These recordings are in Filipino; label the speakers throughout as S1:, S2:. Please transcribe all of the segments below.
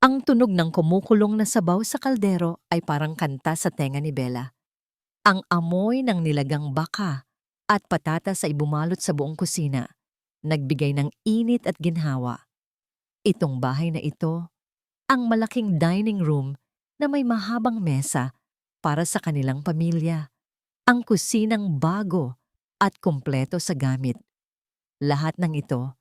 S1: Ang tunog ng kumukulong na sabaw sa kaldero ay parang kanta sa tenga ni Bella. Ang amoy ng nilagang baka at patatas ay bumalot sa buong kusina, nagbigay ng init at ginhawa. Itong bahay na ito, ang malaking dining room na may mahabang mesa para sa kanilang pamilya. Ang kusinang bago at kumpleto sa gamit. Lahat ng ito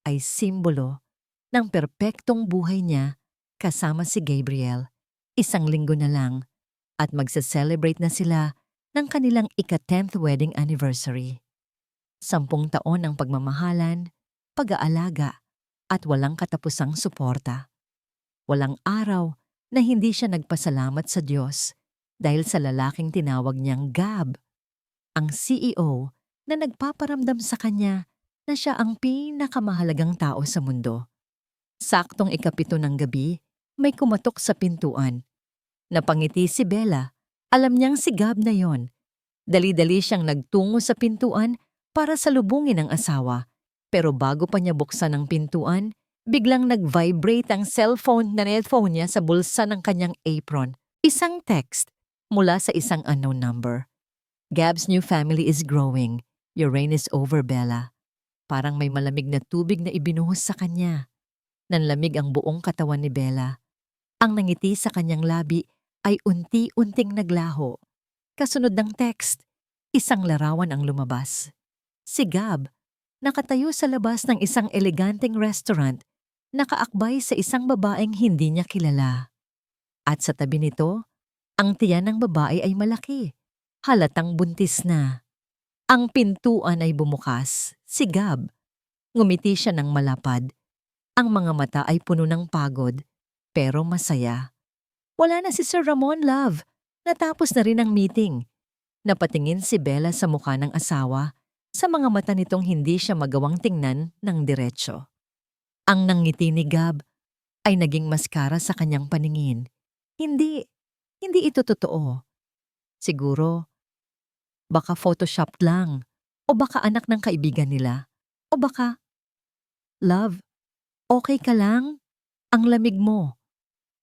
S1: ay simbolo ng perpektong buhay niya kasama si Gabriel. Isang linggo na lang at magse-celebrate na sila ng kanilang ika-10th wedding anniversary. 10 taon ng pagmamahalan, pag-aalaga at walang katapusang suporta. Walang araw na hindi siya nagpasalamat sa Diyos dahil sa lalaking tinawag niyang Gab, ang CEO na nagpaparamdam sa kanya na siya ang pinakamahalagang tao sa mundo. Saktong ika-7 ng gabi, may kumatok sa pintuan. Napangiti si Bella. Alam niyang si Gab na yon. Dali-dali siyang nagtungo sa pintuan para salubungin ang asawa. Pero bago pa niya buksan ang pintuan, biglang nag-vibrate ang cellphone na headphone niya sa bulsa ng kanyang apron. Isang text mula sa isang unknown number. Gab's new family is growing. Your reign is over, Bella. Parang may malamig na tubig na ibinuhos sa kanya. Nanlamig ang buong katawan ni Bella. Ang nangiti sa kanyang labi ay unti-unting naglaho. Kasunod ng text, isang larawan ang lumabas. Si Gab, nakatayo sa labas ng isang eleganteng restaurant, nakaakbay sa isang babaeng hindi niya kilala. At sa tabi nito, ang tiyan ng babae ay malaki, halatang buntis na. Ang pintuan ay bumukas, si Gab. Ngumiti siya ng malapad. Ang mga mata ay puno ng pagod, pero masaya. Wala na si Sir Ramon, love. Natapos na rin ang meeting. Napatingin si Bella sa mukha ng asawa, sa mga mata nitong hindi siya magawang tingnan ng diretsyo. Ang nangiti ni Gab ay naging maskara sa kanyang paningin. Hindi ito totoo. Siguro, baka photoshopped lang, o baka anak ng kaibigan nila, o baka, love, okay ka lang? Ang lamig mo.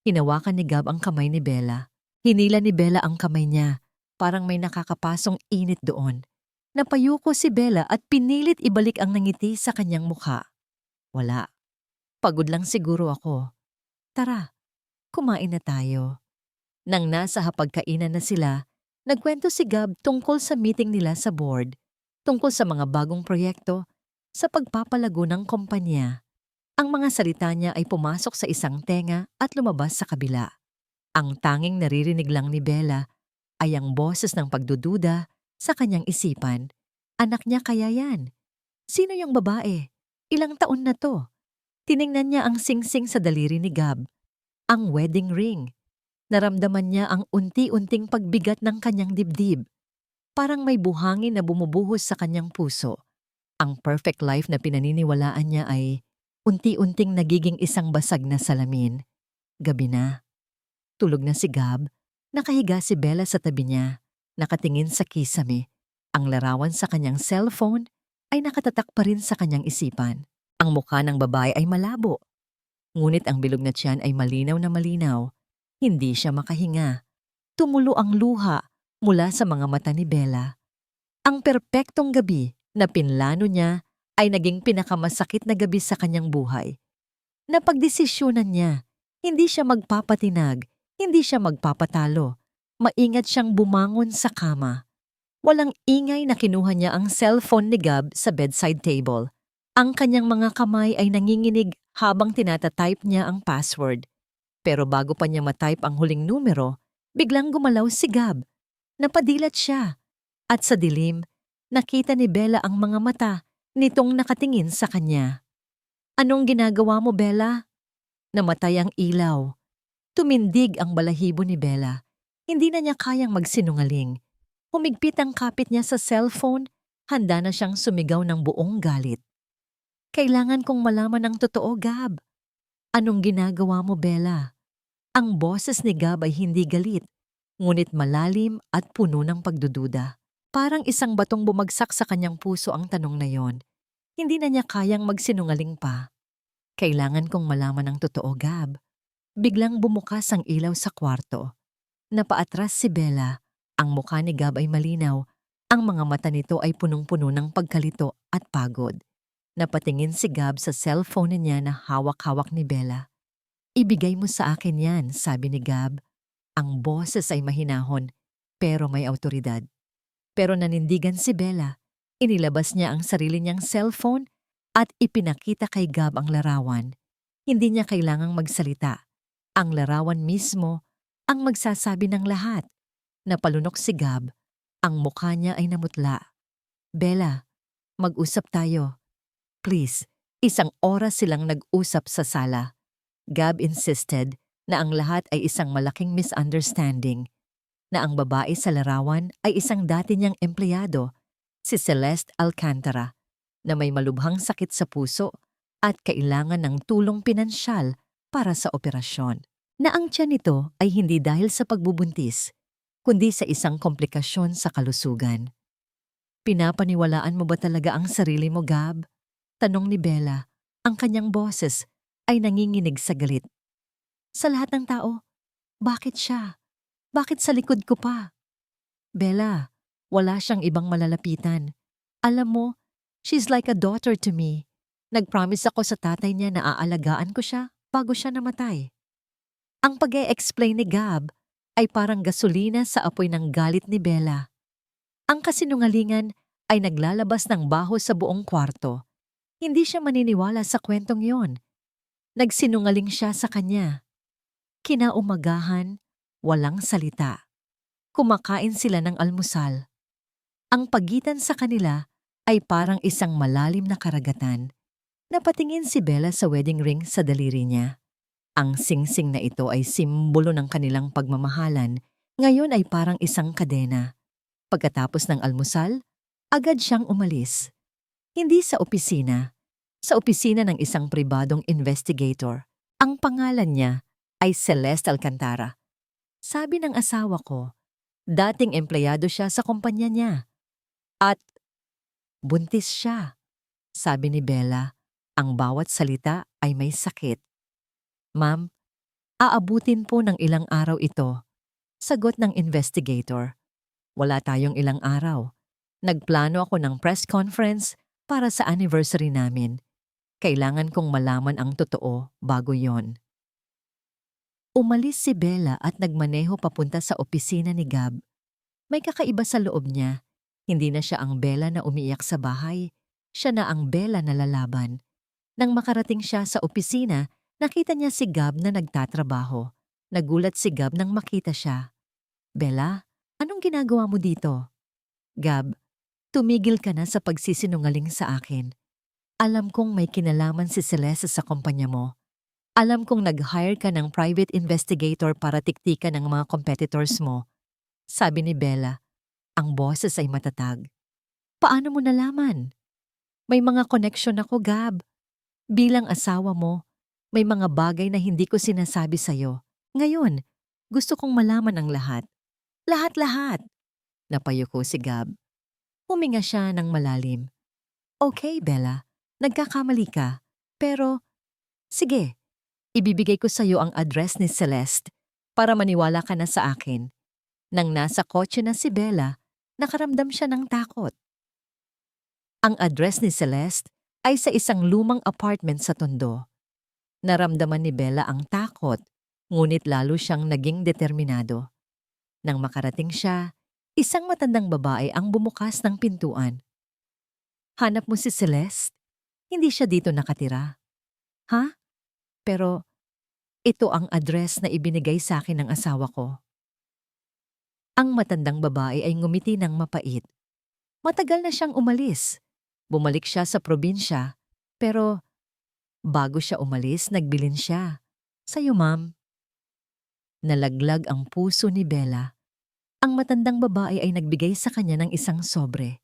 S1: Hinawakan ni Gab ang kamay ni Bella. Hinila ni Bella ang kamay niya. Parang may nakakapasong init doon. Napayuko si Bella at pinilit ibalik ang nangiti sa kanyang mukha. Wala. Pagod lang siguro ako. Tara, kumain na tayo. Nang nasa hapagkainan na sila, nagkwento si Gab tungkol sa meeting nila sa board, tungkol sa mga bagong proyekto, sa pagpapalago ng kumpanya. Ang mga salita niya ay pumasok sa isang tenga at lumabas sa kabila. Ang tanging naririnig lang ni Bella ay ang boses ng pagdududa sa kanyang isipan. Anak niya kaya yan? Sino yung babae? Ilang taon na to? Tiningnan niya ang singsing sa daliri ni Gab. Ang wedding ring. Naramdaman niya ang unti-unting pagbigat ng kanyang dibdib. Parang may buhangin na bumubuhos sa kanyang puso. Ang perfect life na pinaniniwalaan niya ay unti-unting nagiging isang basag na salamin. Gabi na. Tulog na si Gab. Nakahiga si Bella sa tabi niya. Nakatingin sa kisame. Ang larawan sa kanyang cellphone ay nakatatak pa rin sa kanyang isipan. Ang mukha ng babae ay malabo. Ngunit ang bilog na tiyan ay malinaw na malinaw. Hindi siya makahinga. Tumulo ang luha mula sa mga mata ni Bella. Ang perpektong gabi na pinlano niya ay naging pinakamasakit na gabi sa kanyang buhay. Napagdesisyonan niya, hindi siya magpapatinag, hindi siya magpapatalo. Maingat siyang bumangon sa kama. Walang ingay na kinuha niya ang cellphone ni Gab sa bedside table. Ang kanyang mga kamay ay nanginginig habang tinatatype niya ang password. Pero bago pa niya matype ang huling numero, biglang gumalaw si Gab. Napadilat siya. At sa dilim, nakita ni Bella ang mga mata nitong nakatingin sa kanya. Anong ginagawa mo, Bella? Namatay ang ilaw. Tumindig ang balahibo ni Bella. Hindi na niya kayang magsinungaling. Humigpit ang kapit niya sa cellphone, handa na siyang sumigaw ng buong galit. Kailangan kong malaman ang totoo, Gab. Anong ginagawa mo, Bella? Ang boses ni Gab ay hindi galit, ngunit malalim at puno ng pagdududa. Parang isang batong bumagsak sa kanyang puso ang tanong na yon. Hindi na niya kayang magsinungaling pa. Kailangan kong malaman ang totoo, Gab. Biglang bumukas ang ilaw sa kwarto. Napaatras si Bella. Ang mukha ni Gab ay malinaw. Ang mga mata nito ay punong-puno ng pagkalito at pagod. Napatingin si Gab sa cellphone niya na hawak-hawak ni Bella. "Ibigay mo sa akin yan," sabi ni Gab. Ang boses ay mahinahon, pero may awtoridad. Pero nanindigan si Bella. Inilabas niya ang sarili niyang cellphone at ipinakita kay Gab ang larawan. Hindi niya kailangang magsalita. Ang larawan mismo ang magsasabi ng lahat. Napalunok si Gab. Ang mukha niya ay namutla. "Bella, mag-usap tayo. Please." 1 oras silang nag-usap sa sala. Gab insisted na ang lahat ay isang malaking misunderstanding, na ang babae sa larawan ay isang dati niyang empleyado, si Celeste Alcantara, na may malubhang sakit sa puso at kailangan ng tulong pinansyal para sa operasyon. Na ang tiyan nito ay hindi dahil sa pagbubuntis, kundi sa isang komplikasyon sa kalusugan. "Pinapaniwalaan mo ba talaga ang sarili mo, Gab?" Tanong ni Bella. Ang kanyang boses ay nanginginig sa galit. "Sa lahat ng tao, bakit siya? Bakit sa likod ko pa?" "Bella, wala siyang ibang malalapitan. Alam mo, she's like a daughter to me. Nag-promise ako sa tatay niya na aalagaan ko siya bago siya namatay." Ang pag-e-explain ni Gab ay parang gasolina sa apoy ng galit ni Bella. Ang kasinungalingan ay naglalabas ng baho sa buong kwarto. Hindi siya maniniwala sa kwentong yon. Nagsinungaling siya sa kanya. Kinaumagahan, walang salita. Kumakain sila ng almusal. Ang pagitan sa kanila ay parang isang malalim na karagatan. Napatingin si Bella sa wedding ring sa daliri niya. Ang singsing na ito ay simbolo ng kanilang pagmamahalan. Ngayon ay parang isang kadena. Pagkatapos ng almusal, agad siyang umalis. Hindi sa opisina. Sa opisina ng isang pribadong investigator. Ang pangalan niya ay Celeste Alcantara. Sabi ng asawa ko, dating empleyado siya sa kumpanya niya. At buntis siya. Sabi ni Bella, ang bawat salita ay may sakit. "Ma'am, aabutin po ng ilang araw ito." Sagot ng investigator. "Wala tayong ilang araw. Nagplano ako ng press conference para sa anniversary namin. Kailangan kong malaman ang totoo bago yon." Umalis si Bella at nagmaneho papunta sa opisina ni Gab. May kakaiba sa loob niya. Hindi na siya ang Bella na umiiyak sa bahay. Siya na ang Bella na lalaban. Nang makarating siya sa opisina, nakita niya si Gab na nagtatrabaho. Nagulat si Gab nang makita siya. "Bella, anong ginagawa mo dito?" "Gab, tumigil ka na sa pagsisinungaling sa akin. Alam kong may kinalaman si Celeste sa kumpanya mo. Alam kong nag-hire ka ng private investigator para tiktikan ng mga competitors mo." Sabi ni Bella. Ang boses ay matatag. "Paano mo nalaman?" "May mga connection ako, Gab. Bilang asawa mo, may mga bagay na hindi ko sinasabi sa'yo. Ngayon, gusto kong malaman ang lahat. Lahat-lahat." Napayuko si Gab. Huminga siya ng malalim. "Okay, Bella. Nagkakamali ka. Pero, sige, ibibigay ko sa'yo ang address ni Celeste para maniwala ka na sa akin." Nang nasa kotse na si Bella, nakaramdam siya ng takot. Ang address ni Celeste ay sa isang lumang apartment sa Tondo. Naramdaman ni Bella ang takot, ngunit lalo siyang naging determinado. Nang makarating siya, isang matandang babae ang bumukas ng pintuan. "Hanap mo si Celeste? Hindi siya dito nakatira." "Ha? Pero ito ang address na ibinigay sa akin ng asawa ko." Ang matandang babae ay ngumiti ng mapait. Matagal na siyang umalis. Bumalik siya sa probinsya, pero bago siya umalis, nagbilin siya. "Sa'yo, ma'am." Nalaglag ang puso ni Bella. Ang matandang babae ay nagbigay sa kanya ng isang sobre.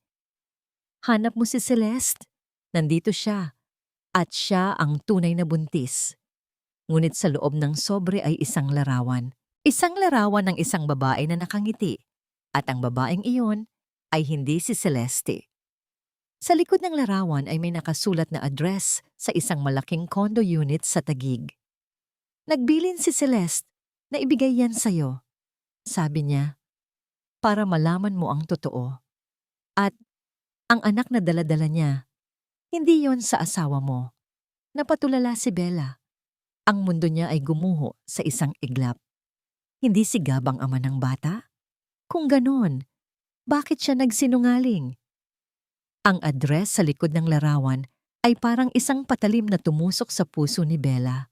S1: "Hanap mo si Celeste? Nandito siya. At siya ang tunay na buntis." Ngunit sa loob ng sobre ay isang larawan. Isang larawan ng isang babae na nakangiti. At ang babaeng iyon ay hindi si Celeste. Sa likod ng larawan ay may nakasulat na address sa isang malaking condo unit sa Taguig. Nagbilin si Celeste na ibigay yan sa'yo. Sabi niya, para malaman mo ang totoo. At ang anak na daladala niya, hindi yon sa asawa mo. Napatulala si Bella. Ang mundo niya ay gumuho sa isang iglap. Hindi si Gab ang ama ng bata? Kung ganon, bakit siya nagsinungaling? Ang address sa likod ng larawan ay parang isang patalim na tumusok sa puso ni Bella.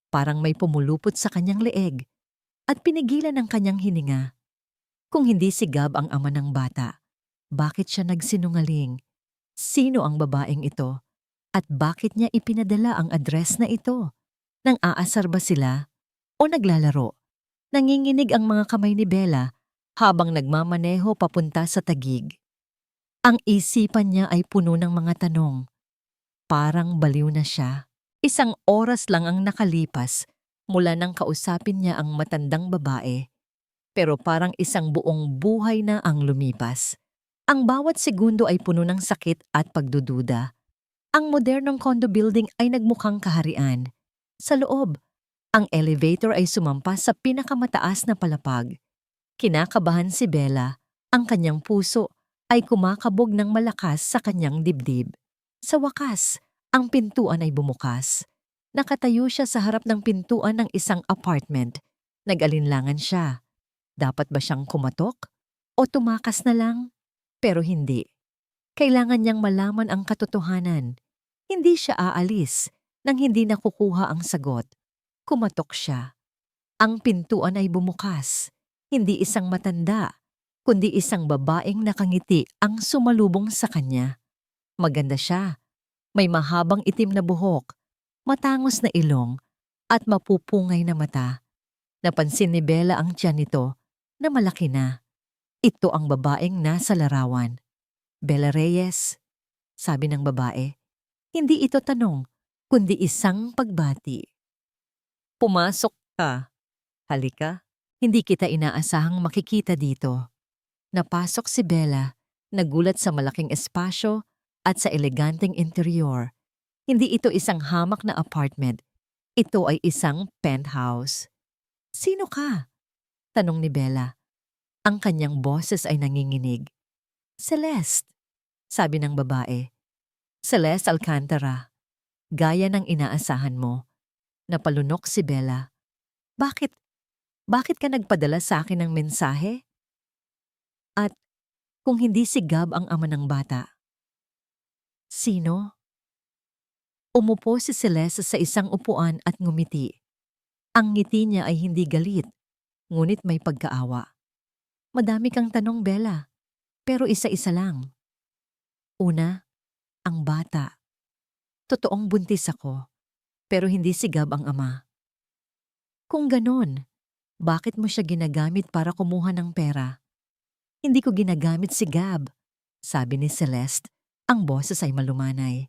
S1: Parang may pumulupot sa kanyang leeg at pinigilan ang kanyang hininga. Kung hindi si Gab ang ama ng bata, bakit siya nagsinungaling? Sino ang babaeng ito? At bakit niya ipinadala ang address na ito? Nang aasar ba sila? O naglalaro? Nanginginig ang mga kamay ni Bella habang nagmamaneho papunta sa Taguig. Ang isipan niya ay puno ng mga tanong. Parang baliw na siya. Isang oras lang ang nakalipas mula nang kausapin niya ang matandang babae. Pero parang isang buong buhay na ang lumipas. Ang bawat segundo ay puno ng sakit at pagdududa. Ang modernong condo building ay nagmukhang kaharian. Sa loob, ang elevator ay sumampas sa pinakamataas na palapag. Kinakabahan si Bella, ang kanyang puso ay kumakabog ng malakas sa kanyang dibdib. Sa wakas, ang pintuan ay bumukas. Nakatayo siya sa harap ng pintuan ng isang apartment. Nag-alinlangan siya. Dapat ba siyang kumatok? O tumakas na lang? Pero hindi. Kailangan niyang malaman ang katotohanan. Hindi siya aalis nang hindi nakukuha ang sagot. Kumatok siya. Ang pintuan ay bumukas. Hindi isang matanda, kundi isang babaeng nakangiti ang sumalubong sa kanya. Maganda siya. May mahabang itim na buhok, matangos na ilong, at mapupungay na mata. Napansin ni Bella ang tiyan nito na malaki na. Ito ang babaeng nasa larawan. Bella Reyes, sabi ng babae. Hindi ito tanong, kundi isang pagbati. Pumasok ka. Halika. Hindi kita inaasahang makikita dito. Napasok si Bella, nagulat sa malaking espasyo at sa eleganteng interior. Hindi ito isang hamak na apartment. Ito ay isang penthouse. Sino ka? Tanong ni Bella. Ang kanyang boses ay nanginginig. Celeste, sabi ng babae. Celeste Alcantara. Gaya ng inaasahan mo. Napalunok si Bella. Bakit? Bakit ka nagpadala sa akin ng mensahe? At kung hindi si Gab ang ama ng bata? Sino? Umupo si Celeste sa isang upuan at ngumiti. Ang ngiti niya ay hindi galit, ngunit may pagkaawa. Madami kang tanong, Bella, pero isa-isa lang. Una, ang bata. Totoong buntis ako, pero hindi si Gab ang ama. Kung ganon, bakit mo siya ginagamit para kumuha ng pera? Hindi ko ginagamit si Gab, sabi ni Celeste. Ang boses ay malumanay.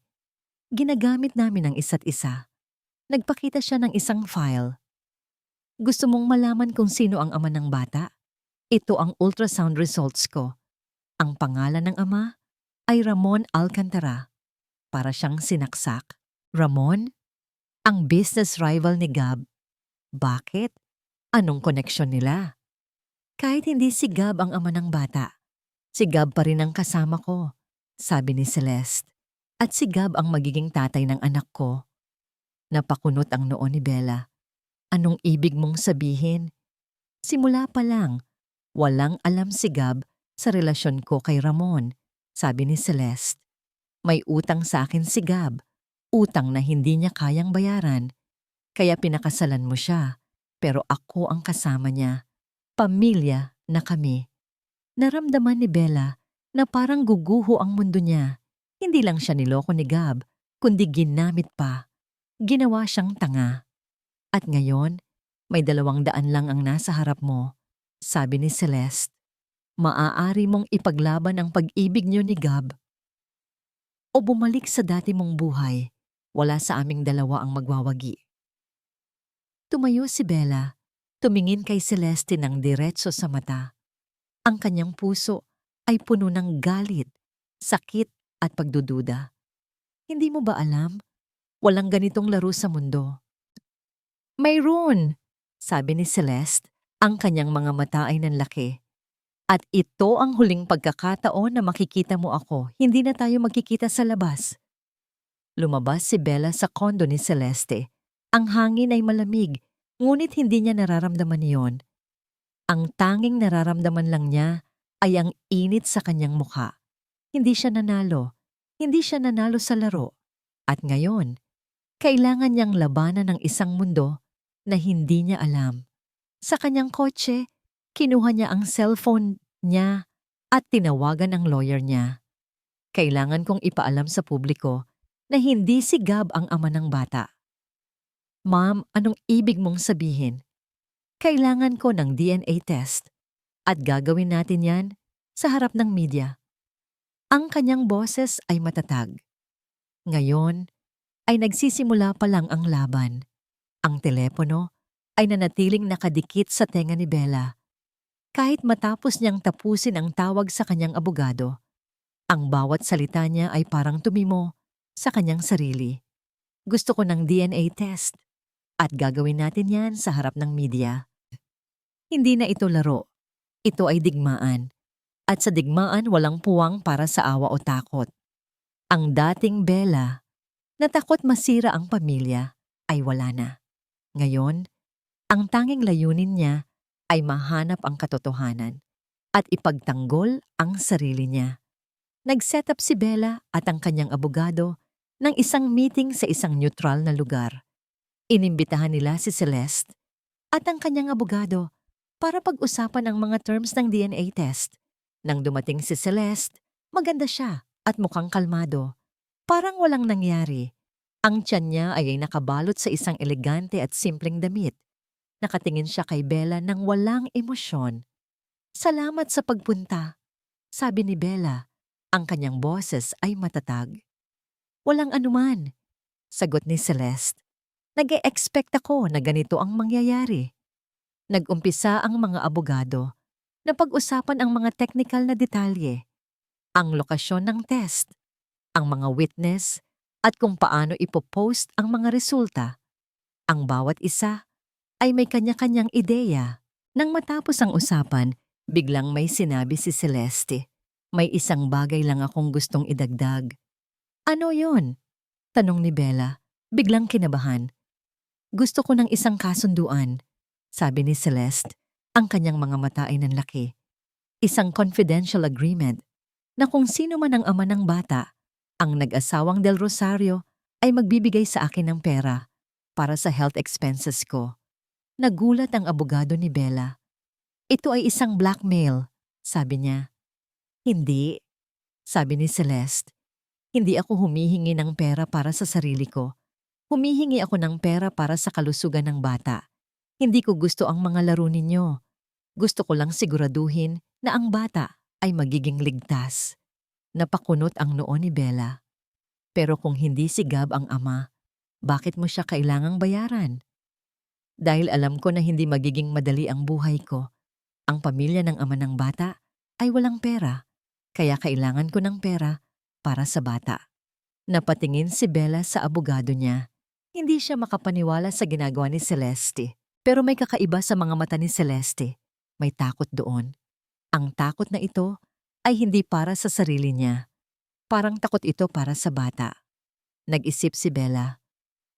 S1: Ginagamit namin ang isa't isa. Nagpakita siya ng isang file. Gusto mong malaman kung sino ang ama ng bata? Ito ang ultrasound results ko. Ang pangalan ng ama ay Ramon Alcantara. Para siyang sinaksak. Ramon? Ang business rival ni Gab. Bakit? Anong koneksyon nila? Kahit hindi si Gab ang ama ng bata, si Gab pa rin ang kasama ko, sabi ni Celeste. At si Gab ang magiging tatay ng anak ko. Napakunot ang noo ni Bella. Anong ibig mong sabihin? Simula pa lang, walang alam si Gab sa relasyon ko kay Ramon, sabi ni Celeste. May utang sa akin si Gab, utang na hindi niya kayang bayaran. Kaya pinakasalan mo siya, pero ako ang kasama niya. Pamilya na kami. Naramdaman ni Bella na parang guguho ang mundo niya. Hindi lang siya niloko ni Gab, kundi ginamit pa. Ginawa siyang tanga. At ngayon, may 200 lang ang nasa harap mo, sabi ni Celeste. Maaari mong ipaglaban ang pag-ibig niyo ni Gab. O bumalik sa dati mong buhay, wala sa aming dalawa ang magwawagi. Tumayo si Bella, tumingin kay Celeste ng diretso sa mata. Ang kanyang puso ay puno ng galit, sakit at pagdududa. Hindi mo ba alam? Walang ganitong laro sa mundo. Mayroon, sabi ni Celeste, ang kanyang mga mata ay nanlaki. At ito ang huling pagkakataon na makikita mo ako, hindi na tayo magkikita sa labas. Lumabas si Bella sa kondo ni Celeste. Ang hangin ay malamig, ngunit hindi niya nararamdaman iyon. Ang tanging nararamdaman lang niya ay ang init sa kanyang mukha. Hindi siya nanalo. Hindi siya nanalo sa laro. At ngayon, kailangan niyang labanan ng isang mundo na hindi niya alam. Sa kanyang kotse, kinuha niya ang cellphone niya at tinawagan ang lawyer niya. Kailangan kong ipaalam sa publiko na hindi si Gab ang ama ng bata. Ma'am, anong ibig mong sabihin? Kailangan ko ng DNA test at gagawin natin yan sa harap ng media. Ang kanyang boses ay matatag. Ngayon ay nagsisimula pa lang ang laban. Ang telepono ay nanatiling nakadikit sa tenga ni Bella. Kahit matapos niyang tapusin ang tawag sa kanyang abogado, ang bawat salita niya ay parang tumimo sa kanyang sarili. Gusto ko ng DNA test at gagawin natin yan sa harap ng media. Hindi na ito laro. Ito ay digmaan. At sa digmaan walang puwang para sa awa o takot. Ang dating Bella, na takot masira ang pamilya, ay wala na. Ngayon, ang tanging layunin niya ay mahanap ang katotohanan at ipagtanggol ang sarili niya. Nag-set up si Bella at ang kanyang abogado ng isang meeting sa isang neutral na lugar. Inimbitahan nila si Celeste at ang kanyang abogado para pag-usapan ang mga terms ng DNA test. Nang dumating si Celeste, maganda siya at mukhang kalmado. Parang walang nangyari. Ang tiyan niya ay nakabalot sa isang elegante at simpleng damit. Nakatingin siya kay Bella nang walang emosyon. Salamat sa pagpunta, sabi ni Bella. Ang kanyang boses ay matatag. Walang anuman, sagot ni Celeste. Nag-e-expect ako na ganito ang mangyayari. Nag-umpisa ang mga abogado na pag-usapan ang mga technical na detalye, ang lokasyon ng test, ang mga witness, at kung paano ipopost ang mga resulta. Ang bawat isa ay may kanya-kanyang ideya. Nang matapos ang usapan, biglang may sinabi si Celeste. May isang bagay lang akong gustong idagdag. Ano yon? Tanong ni Bella, biglang kinabahan. Gusto ko ng isang kasunduan, sabi ni Celeste. Ang kanyang mga mata ay nanlaki. Isang confidential agreement na kung sino man ang ama ng bata, ang nag-asawang Del Rosario ay magbibigay sa akin ng pera para sa health expenses ko. Nagulat ang abogado ni Bella. Ito ay isang blackmail, sabi niya. Hindi, sabi ni Celeste. Hindi ako humihingi ng pera para sa sarili ko. Humihingi ako ng pera para sa kalusugan ng bata. Hindi ko gusto ang mga laro ninyo. Gusto ko lang siguraduhin na ang bata ay magiging ligtas. Napakunot ang noo ni Bella. Pero kung hindi si Gab ang ama, bakit mo siya kailangang bayaran? Dahil alam ko na hindi magiging madali ang buhay ko. Ang pamilya ng ama ng bata ay walang pera, kaya kailangan ko ng pera para sa bata. Napatingin si Bella sa abogado niya. Hindi siya makapaniwala sa ginagawa ni Celeste. Pero may kakaiba sa mga mata ni Celeste. May takot doon. Ang takot na ito ay hindi para sa sarili niya. Parang takot ito para sa bata. Nag-isip si Bella.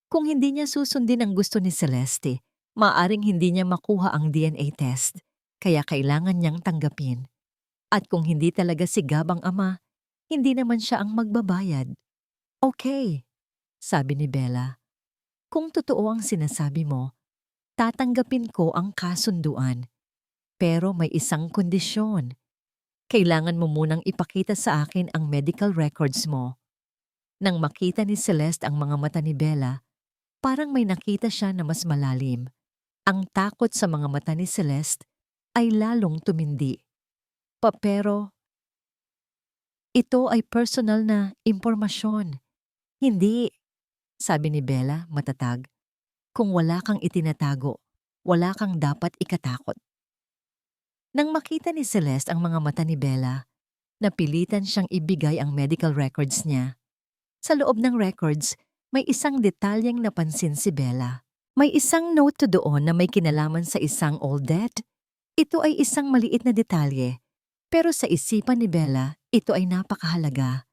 S1: Kung hindi niya susundin ang gusto ni Celeste, maaring hindi niya makuha ang DNA test, kaya kailangan niyang tanggapin. At kung hindi talaga si Gab ang ama, hindi naman siya ang magbabayad. Okay, sabi ni Bella. Kung totoo ang sinasabi mo, tatanggapin ko ang kasunduan. Pero may isang kondisyon. Kailangan mo munang ipakita sa akin ang medical records mo. Nang makita ni Celeste ang mga mata ni Bella, parang may nakita siya na mas malalim. Ang takot sa mga mata ni Celeste ay lalong tumindi. Pero ito ay personal na impormasyon. Hindi, sabi ni Bella matatag. Kung wala kang itinatago, wala kang dapat ikatakot. Nang makita ni Celeste ang mga mata ni Bella, napilitan siyang ibigay ang medical records niya. Sa loob ng records, may isang detalyeng napansin si Bella. May isang note to doon na may kinalaman sa isang old debt. Ito ay isang maliit na detalye, pero sa isipan ni Bella, ito ay napakahalaga.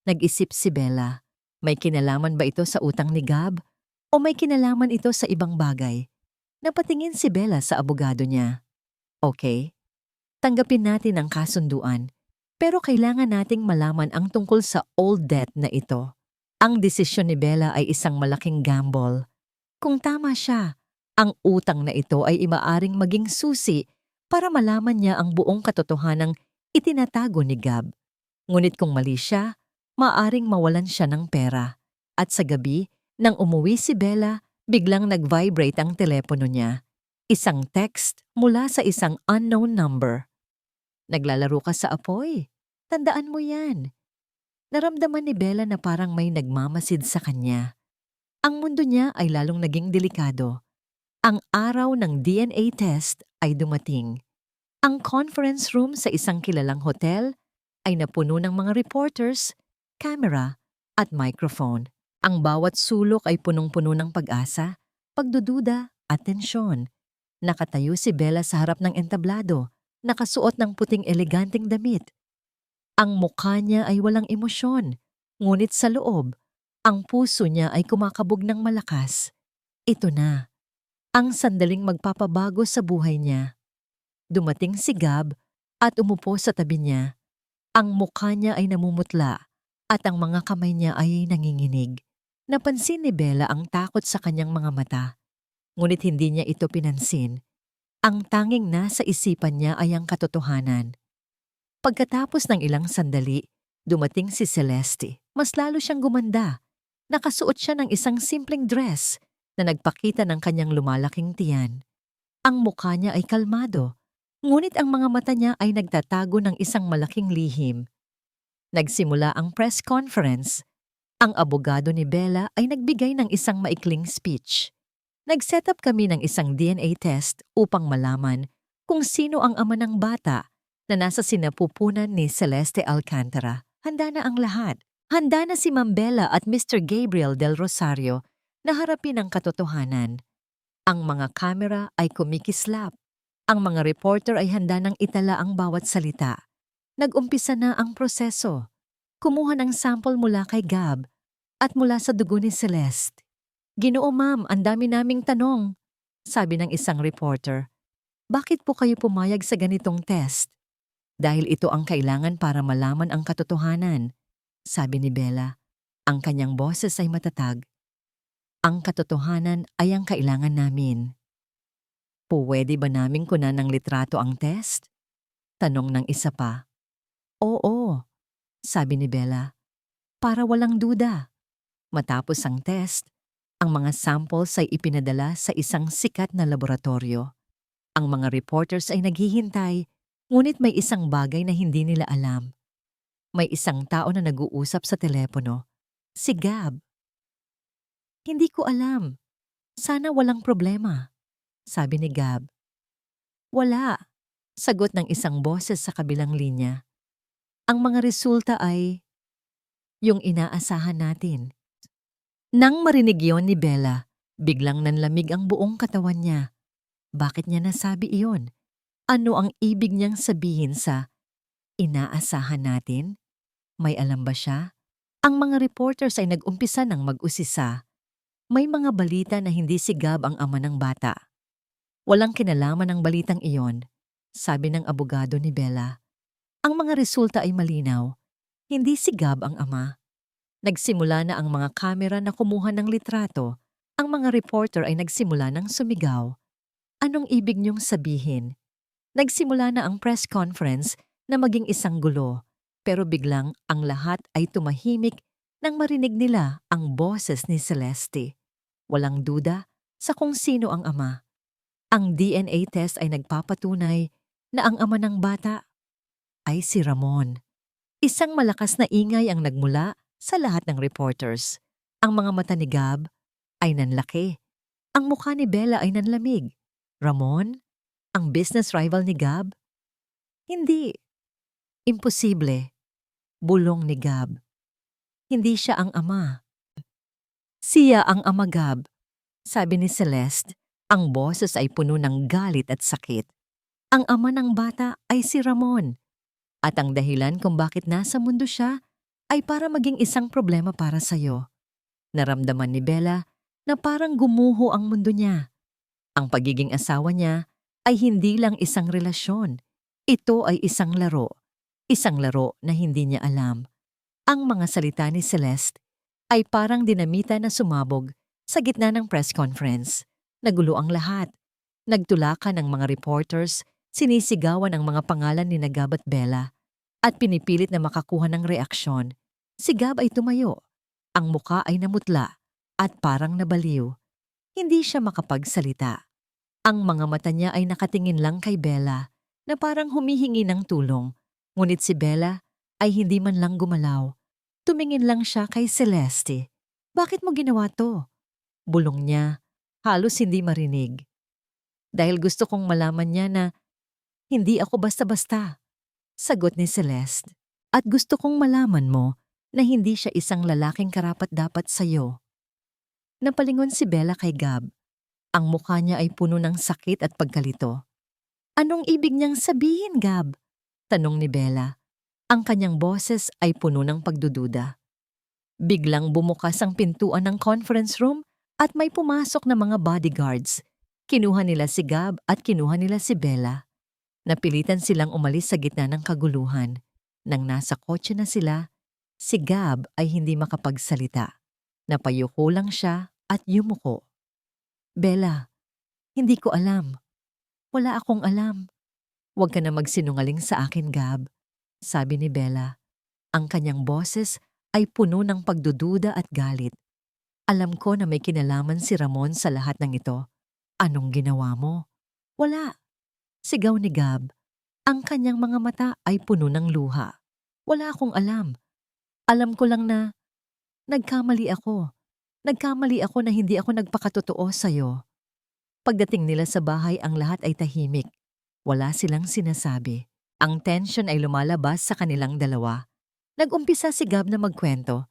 S1: Nag-isip si Bella, may kinalaman ba ito sa utang ni Gab? O may kinalaman ito sa ibang bagay? Napatingin si Bella sa abogado niya. Okay, tanggapin natin ang kasunduan, pero kailangan nating malaman ang tungkol sa old debt na ito. Ang desisyon ni Bella ay isang malaking gamble. Kung tama siya, ang utang na ito ay imaaring maging susi para malaman niya ang buong katotohanang itinatago ni Gab. Ngunit kung mali siya, maaring mawalan siya ng pera. At sa gabi, nang umuwi si Bella, biglang nag-vibrate ang telepono niya. Isang text mula sa isang unknown number. Naglalaro ka sa apoy. Tandaan mo yan. Naramdaman ni Bella na parang may nagmamasid sa kanya. Ang mundo niya ay lalong naging delikado. Ang araw ng DNA test ay dumating. Ang conference room sa isang kilalang hotel ay napuno ng mga reporters, camera, at microphone. Ang bawat sulok ay punong-puno ng pag-asa, pagdududa, at tensyon. Nakatayo si Bella sa harap ng entablado, nakasuot ng puting eleganteng damit. Ang mukha niya ay walang emosyon, ngunit sa loob, ang puso niya ay kumakabog ng malakas. Ito na, ang sandaling magpapabago sa buhay niya. Dumating si Gab at umupo sa tabi niya. Ang mukha niya ay namumutla at ang mga kamay niya ay nanginginig. Napansin ni Bella ang takot sa kanyang mga mata. Ngunit hindi niya ito pinansin. Ang tanging nasa isipan niya ay ang katotohanan. Pagkatapos ng ilang sandali, dumating si Celeste. Mas lalo siyang gumanda. Nakasuot siya ng isang simpleng dress na nagpakita ng kanyang lumalaking tiyan. Ang mukha niya ay kalmado, ngunit ang mga mata niya ay nagtatago ng isang malaking lihim. Nagsimula ang press conference. Ang abogado ni Bella ay nagbigay ng isang maikling speech. Nag-set up kami ng isang DNA test upang malaman kung sino ang ama ng bata na nasa sinapupunan ni Celeste Alcantara. Handa na ang lahat. Handa na si Ma'am Bella at Mr. Gabriel Del Rosario na harapin ang katotohanan. Ang mga kamera ay kumikislap. Ang mga reporter ay handa ng itala ang bawat salita. Nag-umpisa na ang proseso. Kumuha ng sample mula kay Gab at mula sa dugo ni Celeste. "Ginoo ma'am, ang dami naming tanong," sabi ng isang reporter. "Bakit po kayo pumayag sa ganitong test?" "Dahil ito ang kailangan para malaman ang katotohanan," sabi ni Bella. Ang kanyang boses ay matatag. "Ang katotohanan ay ang kailangan namin." "Puwede ba naming kunan ng litrato ang test?" tanong ng isa pa. "Oo," sabi ni Bella, para walang duda. Matapos ang test, ang mga samples ay ipinadala sa isang sikat na laboratorio. Ang mga reporters ay naghihintay, ngunit may isang bagay na hindi nila alam. May isang tao na nag-uusap sa telepono. Si Gab. "Hindi ko alam. Sana walang problema," sabi ni Gab. "Wala," sagot ng isang boses sa kabilang linya. "Ang mga resulta ay yung inaasahan natin." Nang marinig yon ni Bella, biglang nanlamig ang buong katawan niya. Bakit niya nasabi iyon? Ano ang ibig niyang sabihin sa inaasahan natin? May alam ba siya? Ang mga reporters ay nag-umpisa ng mag-usisa. May mga balita na hindi si Gab ang ama ng bata. Walang kinalaman ang balitang iyon, sabi ng abogado ni Bella. Ang mga resulta ay malinaw. Hindi si Gab ang ama. Nagsimula na ang mga kamera na kumuha ng litrato. Ang mga reporter ay nagsimula ng sumigaw. Anong ibig niyong sabihin? Nagsimula na ang press conference na maging isang gulo, pero biglang ang lahat ay tumahimik nang marinig nila ang boses ni Celeste. Walang duda sa kung sino ang ama. Ang DNA test ay nagpapatunay na ang ama ng bata ay si Ramon. Isang malakas na ingay ang nagmula sa lahat ng reporters. Ang mga mata ni Gab ay nanlaki. Ang mukha ni Bella ay nanlamig. Ramon? Ang business rival ni Gab? Hindi. Imposible. Bulong ni Gab. Hindi siya ang ama. Siya ang ama, Gab. Sabi ni Celeste, ang boses ay puno ng galit at sakit. Ang ama ng bata ay si Ramon. At ang dahilan kung bakit nasa mundo siya ay para maging isang problema para sa'yo. Naramdaman ni Bella na parang gumuho ang mundo niya. Ang pagiging asawa niya ay hindi lang isang relasyon. Ito ay isang laro. Isang laro na hindi niya alam. Ang mga salita ni Celeste ay parang dinamita na sumabog sa gitna ng press conference. Nagulo ang lahat. Nagtulakan ang mga reporters, sinisigawan ang mga pangalan ni Gab at Bella, at pinipilit na makakuha ng reaksyon. Si Gab ay tumayo. Ang muka ay namutla at parang nabaliw. Hindi siya makapagsalita. Ang mga mata niya ay nakatingin lang kay Bella na parang humihingi ng tulong. Ngunit si Bella ay hindi man lang gumalaw. Tumingin lang siya kay Celeste. Bakit mo ginawa to? Bulong niya, halos hindi marinig. Dahil gusto kong malaman niya na hindi ako basta-basta. Sagot ni Celeste. At gusto kong malaman mo na hindi siya isang lalaking karapat-dapat sa'yo. Napalingon si Bella kay Gab. Ang mukha niya ay puno ng sakit at pagkalito. Anong ibig niyang sabihin, Gab? Tanong ni Bella. Ang kanyang boses ay puno ng pagdududa. Biglang bumukas ang pintuan ng conference room at may pumasok na mga bodyguards. Kinuha nila si Gab at kinuha nila si Bella. Napilitan silang umalis sa gitna ng kaguluhan. Nang nasa kotse na sila, si Gab ay hindi makapagsalita. Napayuko lang siya at yumuko. Bella, hindi ko alam. Wala akong alam. Huwag ka na magsinungaling sa akin, Gab. Sabi ni Bella. Ang kanyang boses ay puno ng pagdududa at galit. Alam ko na may kinalaman si Ramon sa lahat ng ito. Anong ginawa mo? Wala. Sigaw ni Gab. Ang kanyang mga mata ay puno ng luha. Wala akong alam. Alam ko lang na nagkamali ako. Nagkamali ako na hindi ako nagpakatotoo sa'yo. Pagdating nila sa bahay, ang lahat ay tahimik. Wala silang sinasabi. Ang tension ay lumalabas sa kanilang dalawa. Nag-umpisa si Gab na magkwento.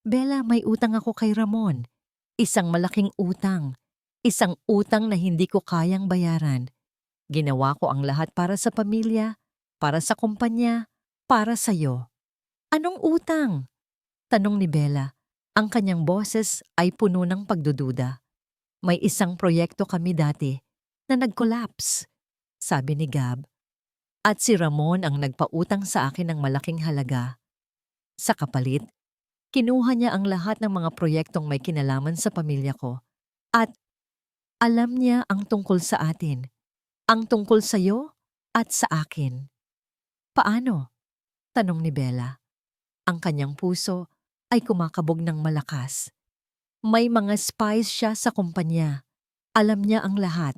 S1: Bella, may utang ako kay Ramon. Isang malaking utang. Isang utang na hindi ko kayang bayaran. Ginawa ko ang lahat para sa pamilya, para sa kumpanya, para sa'yo. Anong utang? Tanong ni Bella. Ang kanyang boses ay puno ng pagdududa. May isang proyekto kami dati na nag-collapse, sabi ni Gab. At si Ramon ang nagpautang sa akin ng malaking halaga. Sa kapalit, kinuha niya ang lahat ng mga proyektong may kinalaman sa pamilya ko. At alam niya ang tungkol sa atin, ang tungkol sa'yo at sa akin. Paano? Tanong ni Bella. Ang kanyang puso ay kumakabog ng malakas. May mga spies siya sa kumpanya. Alam niya ang lahat.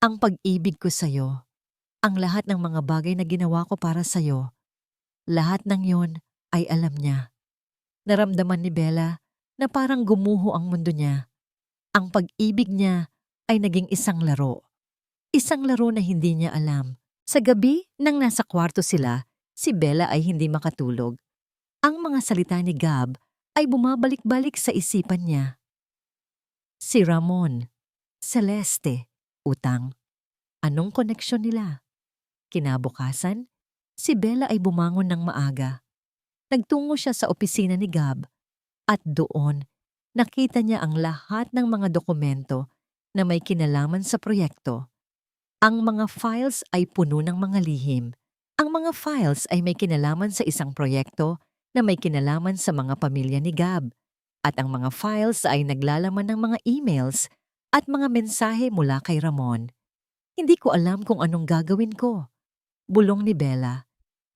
S1: Ang pag-ibig ko sa'yo. Ang lahat ng mga bagay na ginawa ko para sa'yo. Lahat ng yon ay alam niya. Naramdaman ni Bella na parang gumuho ang mundo niya. Ang pag-ibig niya ay naging isang laro. Isang laro na hindi niya alam. Sa gabi, nang nasa kwarto sila, si Bella ay hindi makatulog. Ang mga salita ni Gab ay bumabalik-balik sa isipan niya. Si Ramon, Celeste, utang. Anong koneksyon nila? Kinabukasan, si Bella ay bumangon ng maaga. Nagtungo siya sa opisina ni Gab at doon nakita niya ang lahat ng mga dokumento na may kinalaman sa proyekto. Ang mga files ay puno ng mga lihim. Ang mga files ay may kinalaman sa isang proyekto na may kinalaman sa mga pamilya ni Gab. At ang mga files ay naglalaman ng mga emails at mga mensahe mula kay Ramon. Hindi ko alam kung anong gagawin ko. Bulong ni Bella.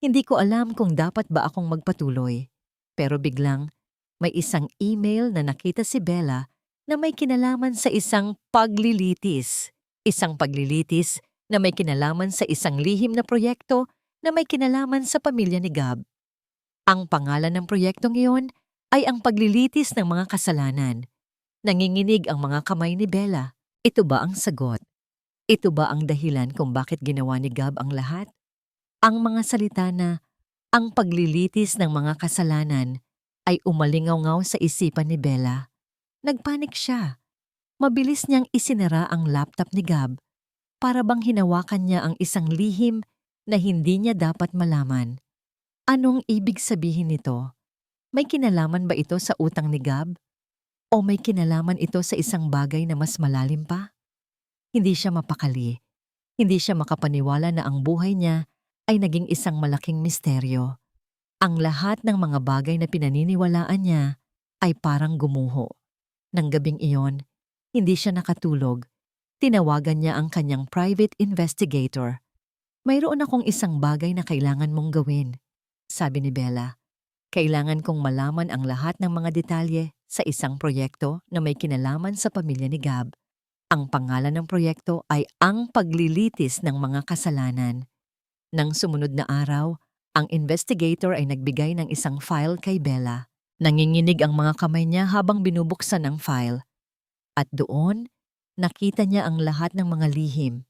S1: Hindi ko alam kung dapat ba akong magpatuloy. Pero biglang, may isang email na nakita si Bella na may kinalaman sa isang paglilitis. Isang paglilitis na may kinalaman sa isang lihim na proyekto na may kinalaman sa pamilya ni Gab. Ang pangalan ng proyektong iyon ay ang paglilitis ng mga kasalanan. Nanginginig ang mga kamay ni Bella. Ito ba ang sagot? Ito ba ang dahilan kung bakit ginawa ni Gab ang lahat? Ang mga salita na ang paglilitis ng mga kasalanan ay umalingaw-ngaw sa isipan ni Bella. Nagpanik siya. Mabilis niyang isinara ang laptop ni Gab para bang hinawakan niya ang isang lihim na hindi niya dapat malaman. Anong ibig sabihin nito? May kinalaman ba ito sa utang ni Gab? O may kinalaman ito sa isang bagay na mas malalim pa? Hindi siya mapakali. Hindi siya makapaniwala na ang buhay niya ay naging isang malaking misteryo. Ang lahat ng mga bagay na pinaniniwalaan niya ay parang gumuho. Nang gabing iyon, hindi siya nakatulog. Tinawagan niya ang kanyang private investigator. Mayroon akong isang bagay na kailangan mong gawin, sabi ni Bella. Kailangan kong malaman ang lahat ng mga detalye sa isang proyekto na may kinalaman sa pamilya ni Gab. Ang pangalan ng proyekto ay Ang Paglilitis ng Mga Kasalanan. Nang sumunod na araw, ang investigator ay nagbigay ng isang file kay Bella. Nanginginig ang mga kamay niya habang binubuksan ang file. At doon, nakita niya ang lahat ng mga lihim.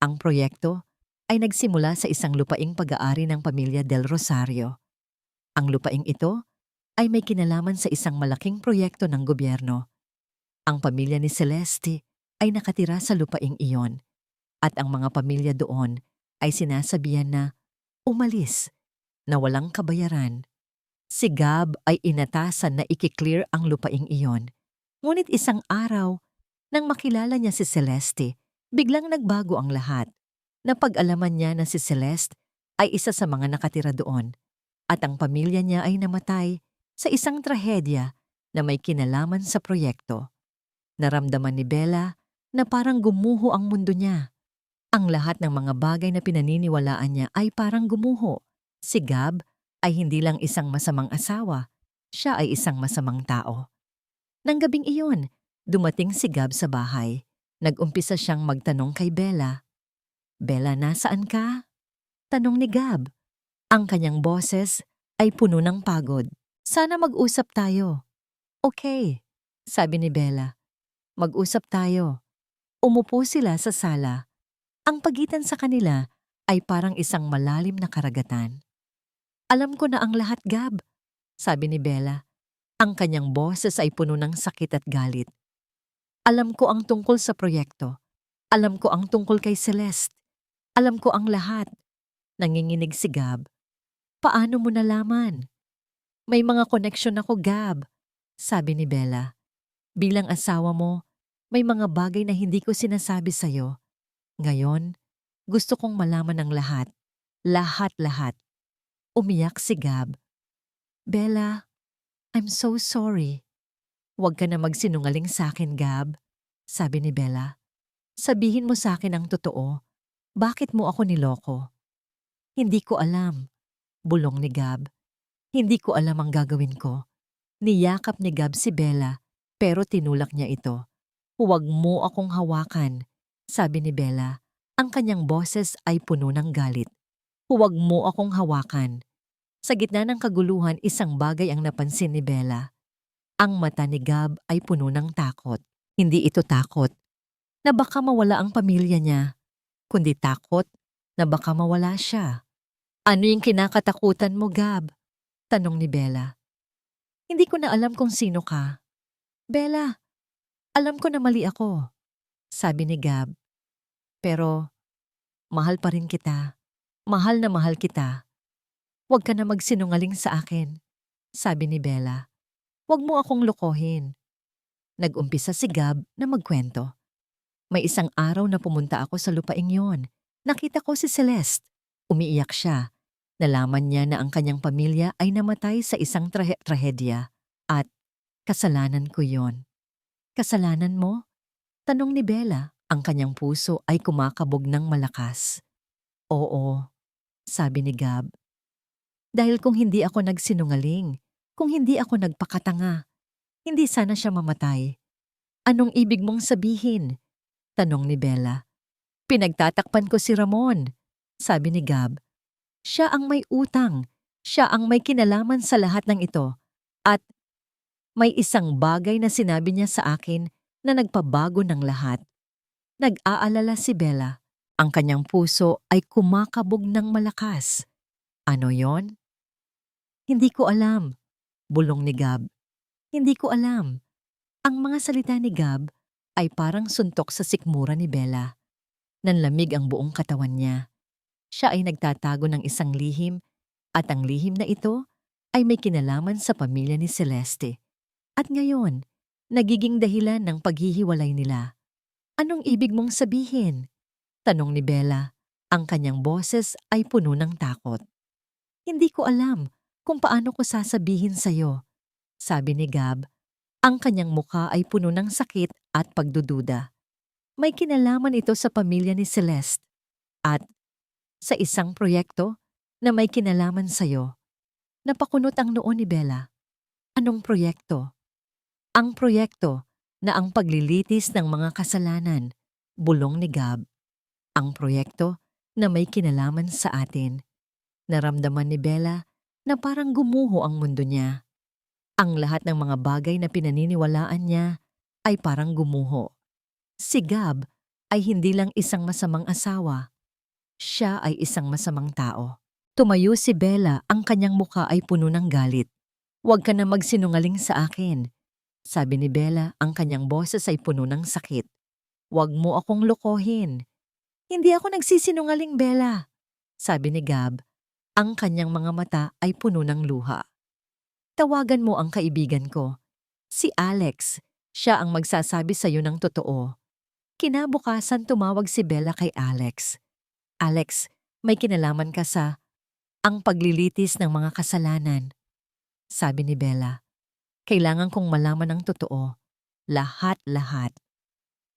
S1: Ang proyekto ay nagsimula sa isang lupaing pag-aari ng pamilya Del Rosario. Ang lupaing ito ay may kinalaman sa isang malaking proyekto ng gobyerno. Ang pamilya ni Celeste ay nakatira sa lupaing iyon at ang mga pamilya doon ay sinasabihan na umalis na walang kabayaran. Si Gab ay inatasan na i-clear ang lupaing iyon. Ngunit isang araw, nang makilala niya si Celeste, biglang nagbago ang lahat. Napag-alaman niya na si Celeste ay isa sa mga nakatira doon at ang pamilya niya ay namatay sa isang trahedya na may kinalaman sa proyekto. Naramdaman ni Bella na parang gumuho ang mundo niya. Ang lahat ng mga bagay na pinaniniwalaan niya ay parang gumuho. Si Gab ay hindi lang isang masamang asawa, siya ay isang masamang tao. Nang gabing iyon, dumating si Gab sa bahay. Nag-umpisa siyang magtanong kay Bella. Bella, nasaan ka? Tanong ni Gab. Ang kanyang boses ay puno ng pagod. Sana mag-usap tayo. Okay, sabi ni Bella. Mag-usap tayo. Umupo sila sa sala. Ang pagitan sa kanila ay parang isang malalim na karagatan. Alam ko na ang lahat, Gab, sabi ni Bella. Ang kanyang boses ay puno ng sakit at galit. Alam ko ang tungkol sa proyekto. Alam ko ang tungkol kay Celeste. Alam ko ang lahat. Nanginginig si Gab. Paano mo nalaman? May mga koneksyon ako, Gab, sabi ni Bella. Bilang asawa mo, may mga bagay na hindi ko sinasabi sa'yo. Ngayon, gusto kong malaman ang lahat. Lahat-lahat. Umiyak si Gab. Bella, I'm so sorry. Huwag ka na magsinungaling sa akin, Gab, sabi ni Bella. Sabihin mo sa akin ang totoo. Bakit mo ako niloko? Hindi ko alam, bulong ni Gab. Hindi ko alam ang gagawin ko. Niyakap ni Gab si Bella, pero tinulak niya ito. Huwag mo akong hawakan, sabi ni Bella. Ang kanyang boses ay puno ng galit. Huwag mo akong hawakan. Sa gitna ng kaguluhan, isang bagay ang napansin ni Bella. Ang mata ni Gab ay puno ng takot. Hindi ito takot na baka mawala ang pamilya niya, kundi takot na baka mawala siya. Ano yung kinakatakutan mo, Gab? Tanong ni Bella. Hindi ko na alam kung sino ka. Bella, alam ko na mali ako, sabi ni Gab. Pero mahal pa rin kita. Mahal na mahal kita. Huwag ka na magsinungaling sa akin, sabi ni Bella. Huwag mo akong lokohin. Nag-umpisa si Gab na magkwento. May isang araw na pumunta ako sa lupaing yon. Nakita ko si Celeste. Umiiyak siya. Nalaman niya na ang kanyang pamilya ay namatay sa isang trahedya. At kasalanan ko yon. Kasalanan mo? Tanong ni Bella. Ang kanyang puso ay kumakabog ng malakas. Oo, sabi ni Gab. Dahil kung hindi ako nagsinungaling, kung hindi ako nagpakatanga, hindi sana siya mamatay. Anong ibig mong sabihin? Tanong ni Bella. Pinagtatakpan ko si Ramon, sabi ni Gab. Siya ang may utang, siya ang may kinalaman sa lahat ng ito. At may isang bagay na sinabi niya sa akin na nagpabago ng lahat. Nag-aalala si Bella. Ang kanyang puso ay kumakabog ng malakas. Ano yon? Hindi ko alam, bulong ni Gab. Hindi ko alam. Ang mga salita ni Gab ay parang suntok sa sikmura ni Bella. Nanlamig ang buong katawan niya. Siya ay nagtatago ng isang lihim at ang lihim na ito ay may kinalaman sa pamilya ni Celeste. At ngayon, nagiging dahilan ng paghihiwalay nila. Anong ibig mong sabihin? Tanong ni Bella. Ang kanyang boses ay puno ng takot. Hindi ko alam kung paano ko sasabihin sa'yo, sabi ni Gab. Ang kanyang mukha ay puno ng sakit at pagdududa. May kinalaman ito sa pamilya ni Celeste at sa isang proyekto na may kinalaman sa'yo. Napakunot ang noo ni Bella. Anong proyekto? Ang proyekto na ang paglilitis ng mga kasalanan, bulong ni Gab. Ang proyekto na may kinalaman sa atin. Naramdaman ni Bella na parang gumuho ang mundo niya. Ang lahat ng mga bagay na pinaniniwalaan niya ay parang gumuho. Si Gab ay hindi lang isang masamang asawa. Siya ay isang masamang tao. Tumayo si Bella, ang kanyang mukha ay puno ng galit. Huwag ka na magsinungaling sa akin, sabi ni Bella, ang kanyang boses ay puno ng sakit. Huwag mo akong lokohin. Hindi ako nagsisinungaling, Bella, sabi ni Gab. Ang kanyang mga mata ay puno ng luha. Tawagan mo ang kaibigan ko. Si Alex, siya ang magsasabi sa iyo ng totoo. Kinabukasan tumawag si Bella kay Alex. Alex, may kinalaman ka sa ang paglilitis ng mga kasalanan. Sabi ni Bella, kailangan kong malaman ang totoo. Lahat-lahat.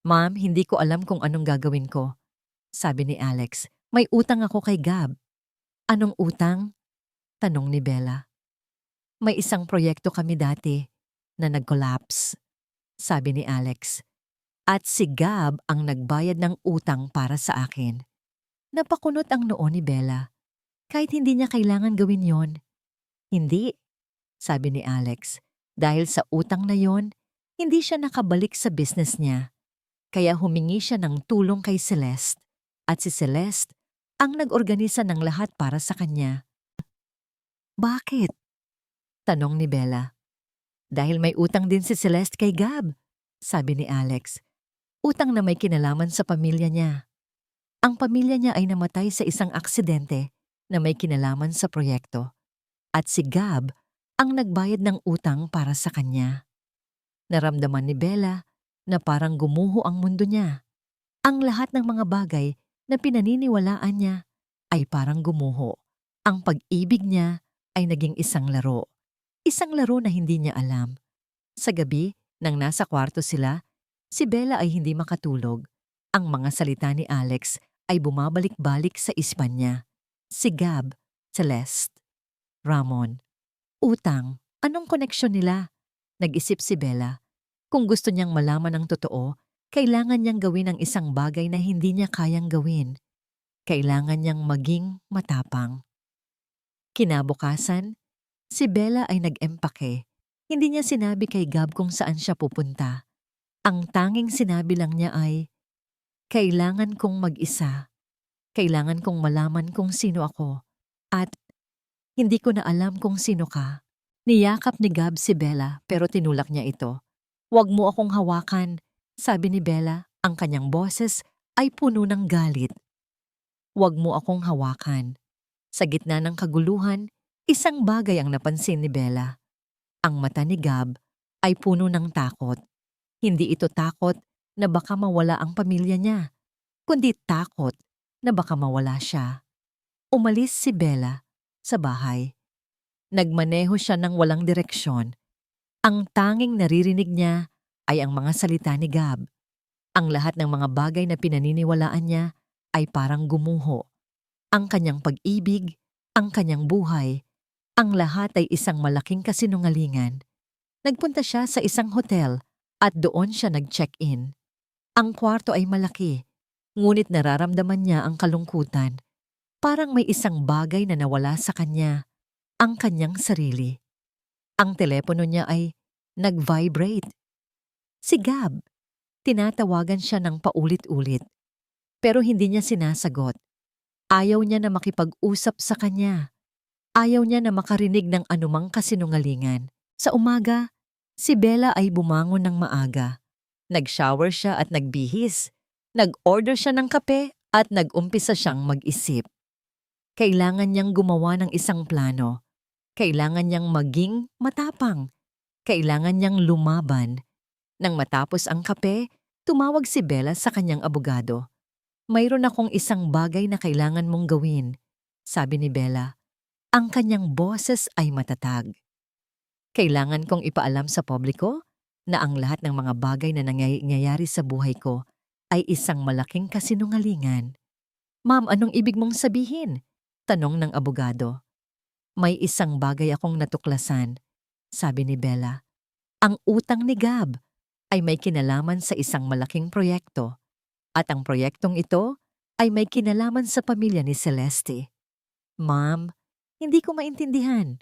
S1: Ma'am, hindi ko alam kung anong gagawin ko. Sabi ni Alex, may utang ako kay Gab. Anong utang? Tanong ni Bella. May isang proyekto kami dati na nag-collapse, sabi ni Alex. At si Gab ang nagbayad ng utang para sa akin. Napakunot ang noo ni Bella. Kahit hindi niya kailangan gawin yon. Hindi, sabi ni Alex. Dahil sa utang na yon, hindi siya nakabalik sa business niya. Kaya humingi siya ng tulong kay Celeste. At si Celeste ang nag-organisa ng lahat para sa kanya. Bakit? Tanong ni Bella. Dahil may utang din si Celeste kay Gab, sabi ni Alex. Utang na may kinalaman sa pamilya niya. Ang pamilya niya ay namatay sa isang aksidente na may kinalaman sa proyekto. At si Gab ang nagbayad ng utang para sa kanya. Naramdaman ni Bella na parang gumuho ang mundo niya. Ang lahat ng mga bagay na pinaniniwalaan niya ay parang gumuho. Ang pag-ibig niya ay naging isang laro. Isang laro na hindi niya alam. Sa gabi, nang nasa kwarto sila, si Bella ay hindi makatulog. Ang mga salita ni Alex ay bumabalik-balik sa ispan niya. Si Gab, Celeste, Ramon, utang, anong koneksyon nila? Nag-isip si Bella. Kung gusto niyang malaman ang totoo, kailangan niyang gawin ang isang bagay na hindi niya kayang gawin. Kailangan niyang maging matapang. Kinabukasan, si Bella ay nag-empake. Hindi niya sinabi kay Gab kung saan siya pupunta. Ang tanging sinabi lang niya ay, kailangan kong mag-isa. Kailangan kong malaman kung sino ako. At hindi ko na alam kung sino ka. Niyakap ni Gab si Bella pero tinulak niya ito. Huwag mo akong hawakan, sabi ni Bella. Ang kanyang boses ay puno ng galit. Huwag mo akong hawakan. Sa gitna ng kaguluhan, isang bagay ang napansin ni Bella. Ang mata ni Gab ay puno ng takot. Hindi ito takot na baka mawala ang pamilya niya, kundi takot na baka mawala siya. Umalis si Bella sa bahay. Nagmaneho siya ng walang direksyon. Ang tanging naririnig niya ay ang mga salita ni Gab. Ang lahat ng mga bagay na pinaniniwalaan niya ay parang gumuho. Ang kanyang pag-ibig, ang kanyang buhay, ang lahat ay isang malaking kasinungalingan. Nagpunta siya sa isang hotel at doon siya nag-check-in. Ang kwarto ay malaki, ngunit nararamdaman niya ang kalungkutan. Parang may isang bagay na nawala sa kanya, ang kanyang sarili. Ang telepono niya ay nag-vibrate. Si Gab, tinatawagan siya ng paulit-ulit. Pero hindi niya sinasagot. Ayaw niya na makipag-usap sa kanya. Ayaw niya na makarinig ng anumang kasinungalingan. Sa umaga, si Bella ay bumangon ng maaga. Nag-shower siya at nagbihis. Nag-order siya ng kape at nag-umpisa siyang mag-isip. Kailangan niyang gumawa ng isang plano. Kailangan niyang maging matapang. Kailangan niyang lumaban. Nang matapos ang kape, tumawag si Bella sa kanyang abogado. Mayroon akong isang bagay na kailangan mong gawin, sabi ni Bella. Ang kanyang boses ay matatag. Kailangan kong ipaalam sa publiko na ang lahat ng mga bagay na nangyayari sa buhay ko ay isang malaking kasinungalingan. Ma'am, anong ibig mong sabihin? Tanong ng abogado. May isang bagay akong natuklasan, sabi ni Bella. Ang utang ni Gab ay may kinalaman sa isang malaking proyekto at ang proyektong ito ay may kinalaman sa pamilya ni Celeste. Ma'am, hindi ko maintindihan,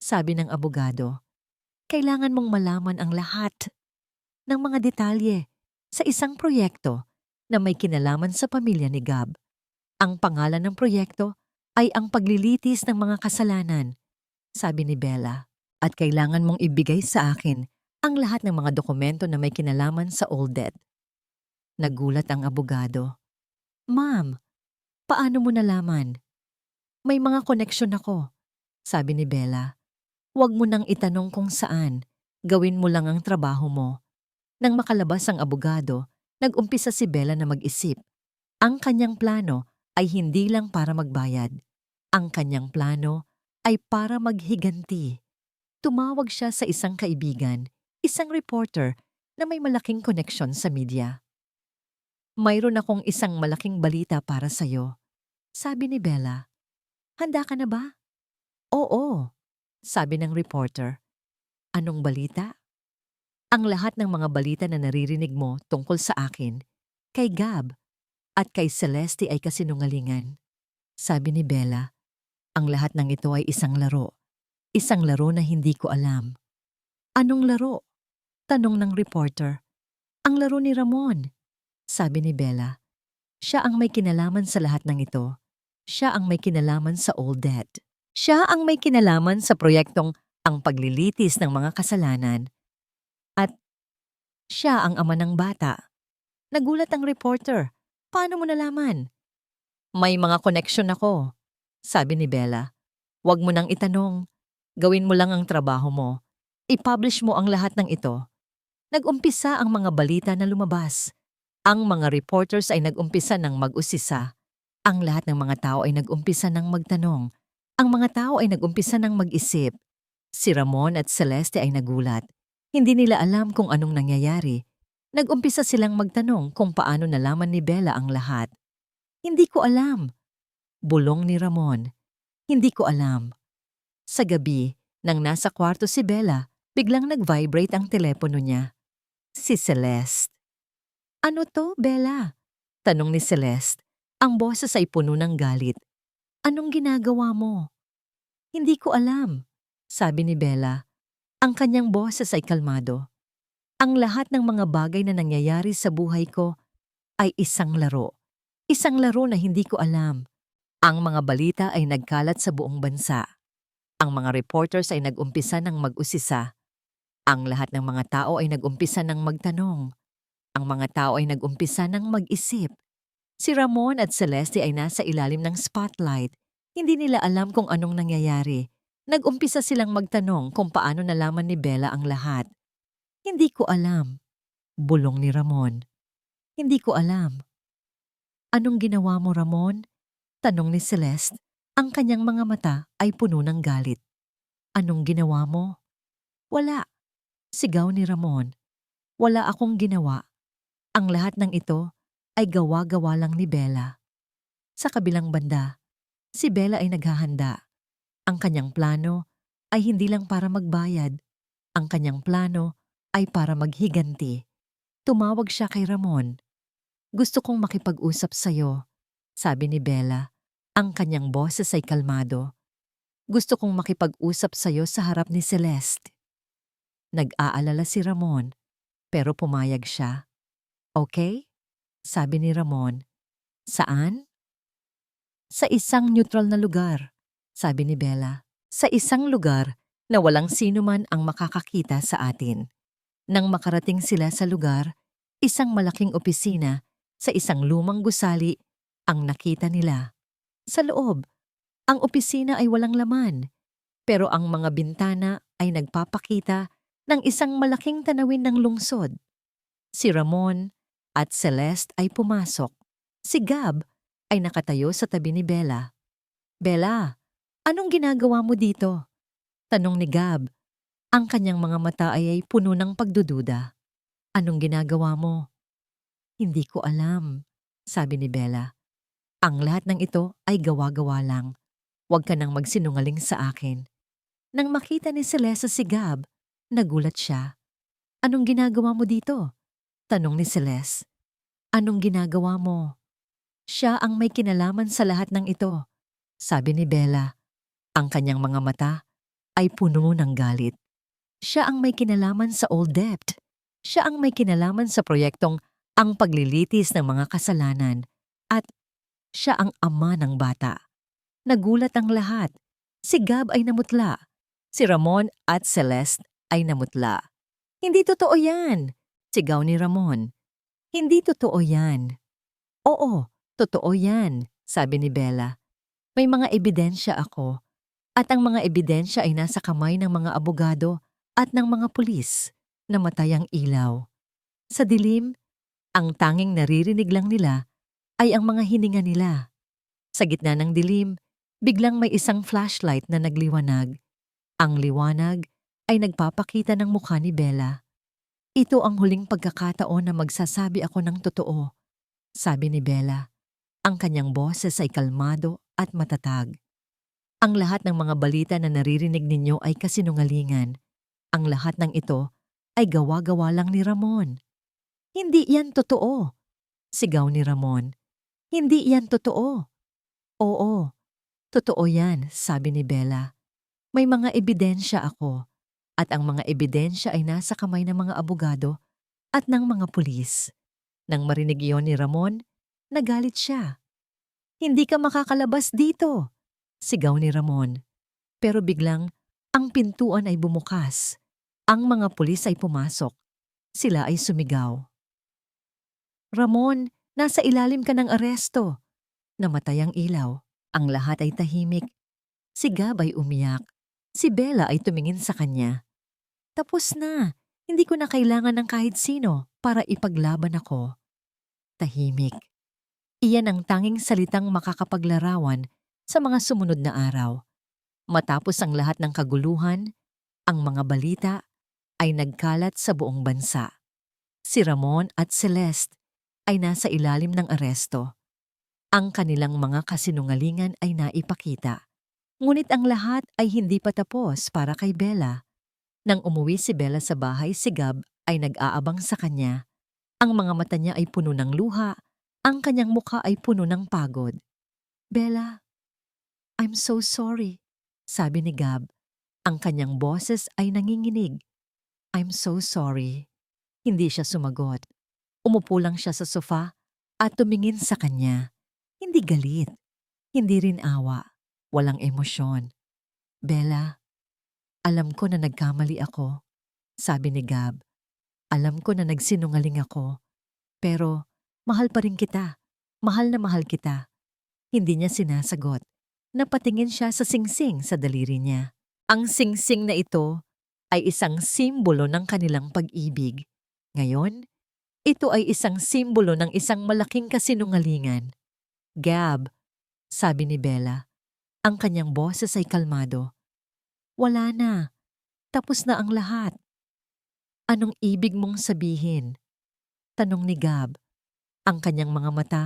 S1: sabi ng abogado. Kailangan mong malaman ang lahat ng mga detalye sa isang proyekto na may kinalaman sa pamilya ni Gab. Ang pangalan ng proyekto ay ang paglilitis ng mga kasalanan, sabi ni Bella. At kailangan mong ibigay sa akin ang lahat ng mga dokumento na may kinalaman sa old debt. Nagulat ang abogado. Ma'am, paano mo nalaman? May mga koneksyon ako, sabi ni Bella. Huwag mo nang itanong kung saan. Gawin mo lang ang trabaho mo. Nang makalabas ang abogado, nag-umpisa si Bella na mag-isip. Ang kanyang plano ay hindi lang para magbayad. Ang kanyang plano ay para maghiganti. Tumawag siya sa isang kaibigan, isang reporter na may malaking koneksyon sa media. Mayroon akong isang malaking balita para sa'yo, sabi ni Bella. Handa ka na ba? Oo, sabi ng reporter. Anong balita? Ang lahat ng mga balita na naririnig mo tungkol sa akin, kay Gab at kay Celeste ay kasinungalingan. Sabi ni Bella, ang lahat ng ito ay isang laro. Isang laro na hindi ko alam. Anong laro? Tanong ng reporter. Ang laro ni Ramon, sabi ni Bella. Siya ang may kinalaman sa lahat ng ito. Siya ang may kinalaman sa old debt. Siya ang may kinalaman sa proyektong ang paglilitis ng mga kasalanan. At siya ang ama ng bata. Nagulat ang reporter. Paano mo nalaman? May mga koneksyon ako, sabi ni Bella. Huwag mo nang itanong. Gawin mo lang ang trabaho mo. I-publish mo ang lahat ng ito. Nag-umpisa ang mga balita na lumabas. Ang mga reporters ay nag-umpisa ng mag-usisa. Ang lahat ng mga tao ay nag-umpisa ng magtanong. Ang mga tao ay nag-umpisa ng mag-isip. Si Ramon at Celeste ay nagulat. Hindi nila alam kung anong nangyayari. Nag-umpisa silang magtanong kung paano nalaman ni Bella ang lahat. Hindi ko alam. Bulong ni Ramon. Hindi ko alam. Sa gabi, nang nasa kwarto si Bella, biglang nag-vibrate ang telepono niya. Si Celeste. Ano to, Bella? Tanong ni Celeste. Ang boses ay puno ng galit. Anong ginagawa mo? Hindi ko alam, sabi ni Bella. Ang kanyang boses ay kalmado. Ang lahat ng mga bagay na nangyayari sa buhay ko ay isang laro. Isang laro na hindi ko alam. Ang mga balita ay nagkalat sa buong bansa. Ang mga reporters ay nag-umpisa ng mag-usisa. Ang lahat ng mga tao ay nag-umpisa ng magtanong. Ang mga tao ay nag-umpisa ng mag-isip. Si Ramon at Celeste ay nasa ilalim ng spotlight. Hindi nila alam kung anong nangyayari. Nag-umpisa silang magtanong kung paano nalaman ni Bella ang lahat. Hindi ko alam. Bulong ni Ramon. Hindi ko alam. Anong ginawa mo, Ramon? Tanong ni Celeste. Ang kanyang mga mata ay puno ng galit. Anong ginawa mo? Wala. Sigaw ni Ramon. Wala akong ginawa. Ang lahat ng ito ay gawa-gawa lang ni Bella. Sa kabilang banda, si Bella ay naghahanda. Ang kanyang plano ay hindi lang para magbayad. Ang kanyang plano ay para maghiganti. Tumawag siya kay Ramon. Gusto kong makipag-usap sa'yo, sabi ni Bella. Ang kanyang boses ay kalmado. Gusto kong makipag-usap sa'yo sa harap ni Celeste. Nag-aalala si Ramon, pero pumayag siya. Okay? Sabi ni Ramon. Saan? Sa isang neutral na lugar, sabi ni Bella. Sa isang lugar na walang sino man ang makakakita sa atin. Nang makarating sila sa lugar, Isang malaking opisina sa isang lumang gusali ang nakita nila. Sa loob, ang opisina ay walang laman, pero ang mga bintana ay nagpapakita ng isang malaking tanawin ng lungsod. Si Ramon at Celeste ay pumasok. Si Gab ay nakatayo sa tabi ni Bella. Bella, anong ginagawa mo dito? Tanong ni Gab. Ang kanyang mga mata ay puno ng pagdududa. Anong ginagawa mo? Hindi ko alam, sabi ni Bella. Ang lahat ng ito ay gawa-gawa lang. Huwag ka nang magsinungaling sa akin. Nang makita ni Celeste si Gab, nagulat siya. Anong ginagawa mo dito? Tanong ni Celeste. Anong ginagawa mo? Siya ang may kinalaman sa lahat ng ito, sabi ni Bella. Ang kanyang mga mata ay puno ng galit. Siya ang may kinalaman sa old debt. Siya ang may kinalaman sa proyektong ang paglilitis ng mga kasalanan. At siya ang ama ng bata. Nagulat ang lahat. Si Gab ay namutla. Si Ramon at Celeste ay namutla. Hindi totoo yan, sigaw ni Ramon. Hindi totoo yan. Oo, totoo yan, sabi ni Bella. May mga ebidensya ako. At ang mga ebidensya ay nasa kamay ng mga abogado at ng mga pulis. Namatay ang ilaw. Sa dilim, ang tanging naririnig lang nila ay ang mga hininga nila. Sa gitna ng dilim, biglang may isang flashlight na nagliwanag. Ang liwanag ay nagpapakita ng mukha ni Bella. Ito ang huling pagkakataon na magsasabi ako ng totoo, sabi ni Bella. Ang kanyang boses ay kalmado at matatag. Ang lahat ng mga balita na naririnig ninyo ay kasinungalingan. Ang lahat ng ito ay gawa-gawa lang ni Ramon. Hindi yan totoo, sigaw ni Ramon. Hindi yan totoo. Oo, totoo yan, sabi ni Bella. May mga ebidensya ako. At ang mga ebidensya ay nasa kamay ng mga abogado at ng mga pulis. Nang marinig iyon ni Ramon, nagalit siya. Hindi ka makakalabas dito, sigaw ni Ramon. Pero biglang, ang pintuan ay bumukas. Ang mga pulis ay pumasok. Sila ay sumigaw. Ramon, nasa ilalim ka ng aresto. Namatay ang ilaw. Ang lahat ay tahimik. Si Gab ay umiyak. Si Bella ay tumingin sa kanya. Tapos na. Hindi ko na kailangan ng kahit sino para ipaglaban ako. Tahimik. Iyan ang tanging salitang makakapaglarawan sa mga sumunod na araw. Matapos ang lahat ng kaguluhan, ang mga balita ay nagkalat sa buong bansa. Si Ramon at Celeste ay nasa ilalim ng aresto. Ang kanilang mga kasinungalingan ay naipakita. Ngunit ang lahat ay hindi pa tapos para kay Bella. Nang umuwi si Bella sa bahay, si Gab ay nag-aabang sa kanya. Ang mga mata niya ay puno ng luha, ang kanyang mukha ay puno ng pagod. Bella, I'm so sorry, sabi ni Gab. Ang kanyang boses ay nanginginig. I'm so sorry. Hindi siya sumagot. Umupo lang siya sa sofa at tumingin sa kanya. Hindi galit, hindi rin awa, walang emosyon. Bella, alam ko na nagkamali ako, sabi ni Gab. Alam ko na nagsinungaling ako, pero mahal pa rin kita. Mahal na mahal kita. Hindi niya sinasagot. Napatingin siya sa singsing sa daliri niya. Ang singsing na ito ay isang simbolo ng kanilang pag-ibig. Ngayon, ito ay isang simbolo ng isang malaking kasinungalingan. Gab, sabi ni Bella. Ang kanyang boses ay kalmado. Wala na. Tapos na ang lahat. Anong ibig mong sabihin? Tanong ni Gab. Ang kanyang mga mata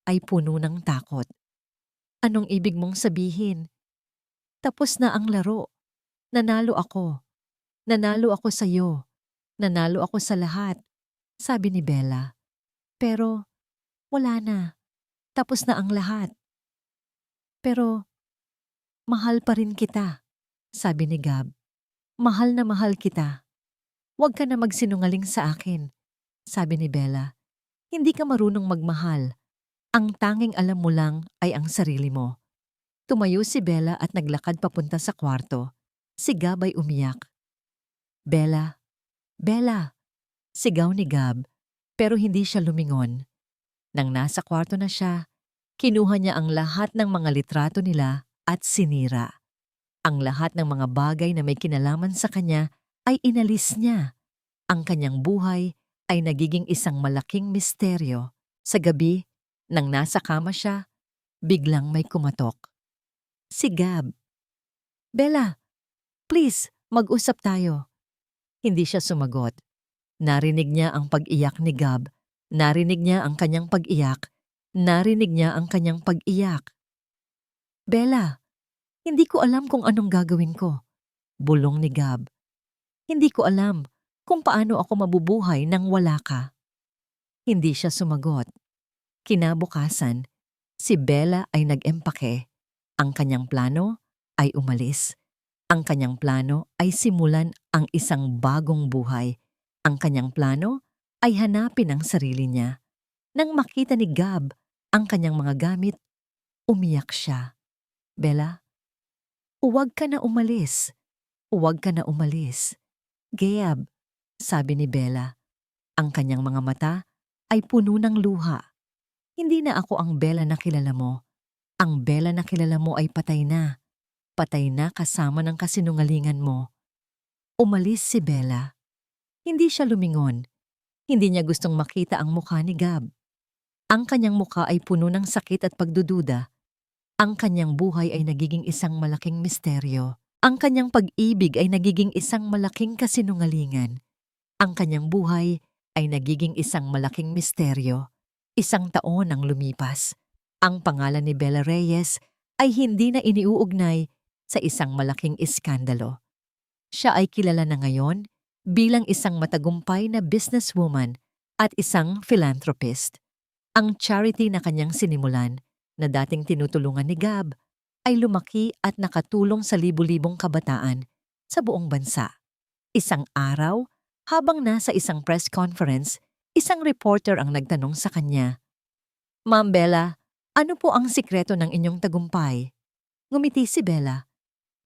S1: ay puno ng takot. Anong ibig mong sabihin? Tapos na ang laro. Nanalo ako. Nanalo ako sa iyo. Nanalo ako sa lahat, sabi ni Bella. Pero wala na. Tapos na ang lahat. Pero mahal pa rin kita, sabi ni Gab. Mahal na mahal kita. Huwag ka na magsinungaling sa akin, sabi ni Bella. Hindi ka marunong magmahal. Ang tanging alam mo lang ay ang sarili mo. Tumayo si Bella at naglakad papunta sa kwarto. Si Gab ay umiyak. Bella, Bella, sigaw ni Gab. Pero hindi siya lumingon. Nang nasa kwarto na siya, kinuha niya ang lahat ng mga litrato nila at sinira. Ang lahat ng mga bagay na may kinalaman sa kanya ay inalis niya. Ang kanyang buhay ay nagiging isang malaking misteryo. Sa gabi, nang nasa kama siya, biglang may kumatok. Si Gab. "Bella, please, mag-usap tayo." Hindi siya sumagot. Narinig niya ang pag-iyak ni Gab. Narinig niya ang kanyang pag-iyak. Narinig niya ang kanyang pag-iyak. "Bella, hindi ko alam kung anong gagawin ko." Bulong ni Gab. "Hindi ko alam kung paano ako mabubuhay nang wala ka." Hindi siya sumagot. Kinabukasan, si Bella ay nag-empake. Ang kanyang plano ay umalis. Ang kanyang plano ay simulan ang isang bagong buhay. Ang kanyang plano ay hanapin ang sarili niya. Nang makita ni Gab ang kanyang mga gamit, umiyak siya. "Bella, huwag ka na umalis. Huwag ka na umalis." "Gab," sabi ni Bella. Ang kanyang mga mata ay puno ng luha. "Hindi na ako ang Bella na kilala mo. Ang Bella na kilala mo ay patay na. Patay na kasama ng kasinungalingan mo." Umalis si Bella. Hindi siya lumingon. Hindi niya gustong makita ang mukha ni Gab. Ang kanyang mukha ay puno ng sakit at pagdududa. Ang kanyang buhay ay nagiging isang malaking misteryo. Ang kanyang pag-ibig ay nagiging isang malaking kasinungalingan. Ang kanyang buhay ay nagiging isang malaking misteryo. Isang taon ang lumipas. Ang pangalan ni Bella Reyes ay hindi na iniuugnay sa isang malaking iskandalo. Siya ay kilala na ngayon bilang isang matagumpay na businesswoman at isang philanthropist. Ang charity na kanyang sinimulan, na dating tinutulungan ni Gab, ay lumaki at nakatulong sa libu-libong kabataan sa buong bansa. Isang araw, habang nasa isang press conference, isang reporter ang nagtanong sa kanya, "Ma'am Bella, ano po ang sikreto ng inyong tagumpay?" Ngumiti si Bella.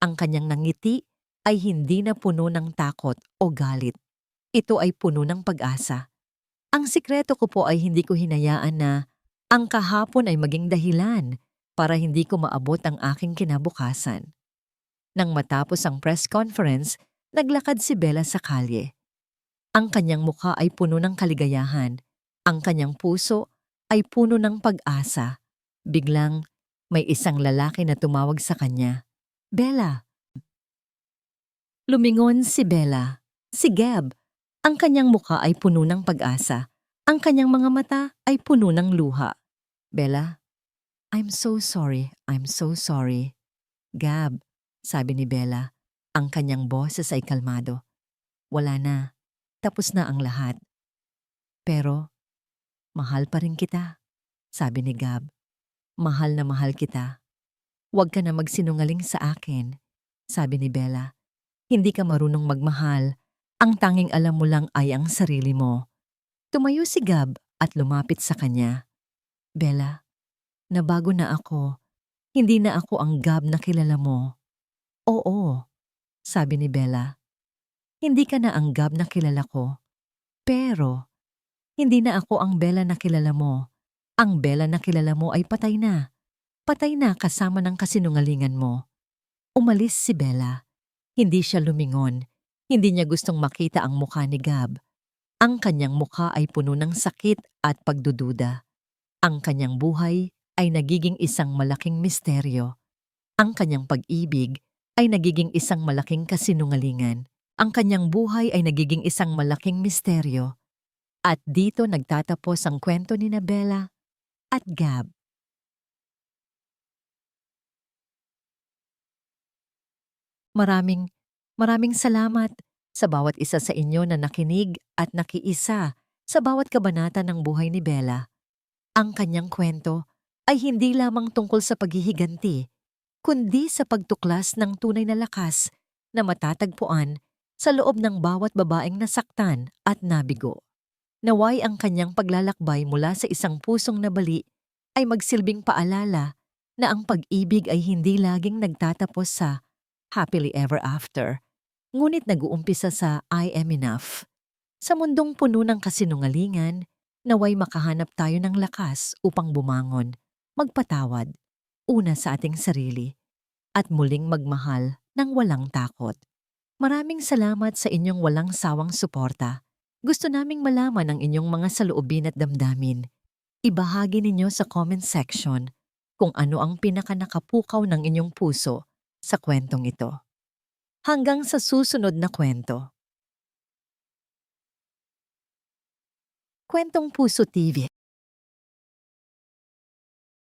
S1: Ang kanyang nangiti ay hindi na puno ng takot o galit. Ito ay puno ng pag-asa. "Ang sikreto ko po ay hindi ko hinayaan na ang kahapon ay maging dahilan para hindi ko maabot ang aking kinabukasan." Nang matapos ang press conference, naglakad si Bella sa kalye. Ang kanyang mukha ay puno ng kaligayahan. Ang kanyang puso ay puno ng pag-asa. Biglang, may isang lalaki na tumawag sa kanya. "Bella." Lumingon si Bella. Si Gab. Ang kanyang mukha ay puno ng pag-asa. Ang kanyang mga mata ay puno ng luha. "Bella, I'm so sorry. I'm so sorry." "Gab," sabi ni Bella. Ang kanyang boses ay kalmado. "Wala na. Tapos na ang lahat. Pero, mahal pa rin kita," sabi ni Gab. "Mahal na mahal kita. Huwag ka na magsinungaling sa akin," sabi ni Bella. "Hindi ka marunong magmahal. Ang tanging alam mo lang ay ang sarili mo." Tumayo si Gab at lumapit sa kanya. "Bella, nabago na ako. Hindi na ako ang Gab na kilala mo." "Oo," sabi ni Bella. "Hindi ka na ang Gab na kilala ko. Pero, hindi na ako ang Bella na kilala mo. Ang Bella na kilala mo ay patay na. Patay na kasama ng kasinungalingan mo." Umalis si Bella. Hindi siya lumingon. Hindi niya gustong makita ang mukha ni Gab. Ang kanyang mukha ay puno ng sakit at pagdududa. Ang kanyang buhay ay nagiging isang malaking misteryo. Ang kanyang pag-ibig ay nagiging isang malaking kasinungalingan. Ang kanyang buhay ay nagiging isang malaking misteryo. At dito nagtatapos ang kwento ni Bella at Gab. Maraming salamat sa bawat isa sa inyo na nakinig at nakiisa sa bawat kabanata ng buhay ni Bella. Ang kanyang kwento ay hindi lamang tungkol sa paghihiganti, kundi sa pagtuklas ng tunay na lakas na matatagpuan sa loob ng bawat babaeng nasaktan at nabigo. Naway ang kanyang paglalakbay mula sa isang pusong nabali ay magsilbing paalala na ang pag-ibig ay hindi laging nagtatapos sa happily ever after, ngunit nag-uumpisa sa I am enough. Sa mundong puno ng kasinungalingan, Naway makahanap tayo ng lakas upang bumangon, magpatawad, una sa ating sarili, at muling magmahal ng walang takot. Maraming salamat sa inyong walang sawang suporta. Gusto naming malaman ang inyong mga saloobin at damdamin. Ibahagi ninyo sa comment section kung ano ang pinakanakapukaw ng inyong puso sa kwentong ito. Hanggang sa susunod na kwento. Kwentong Puso TV.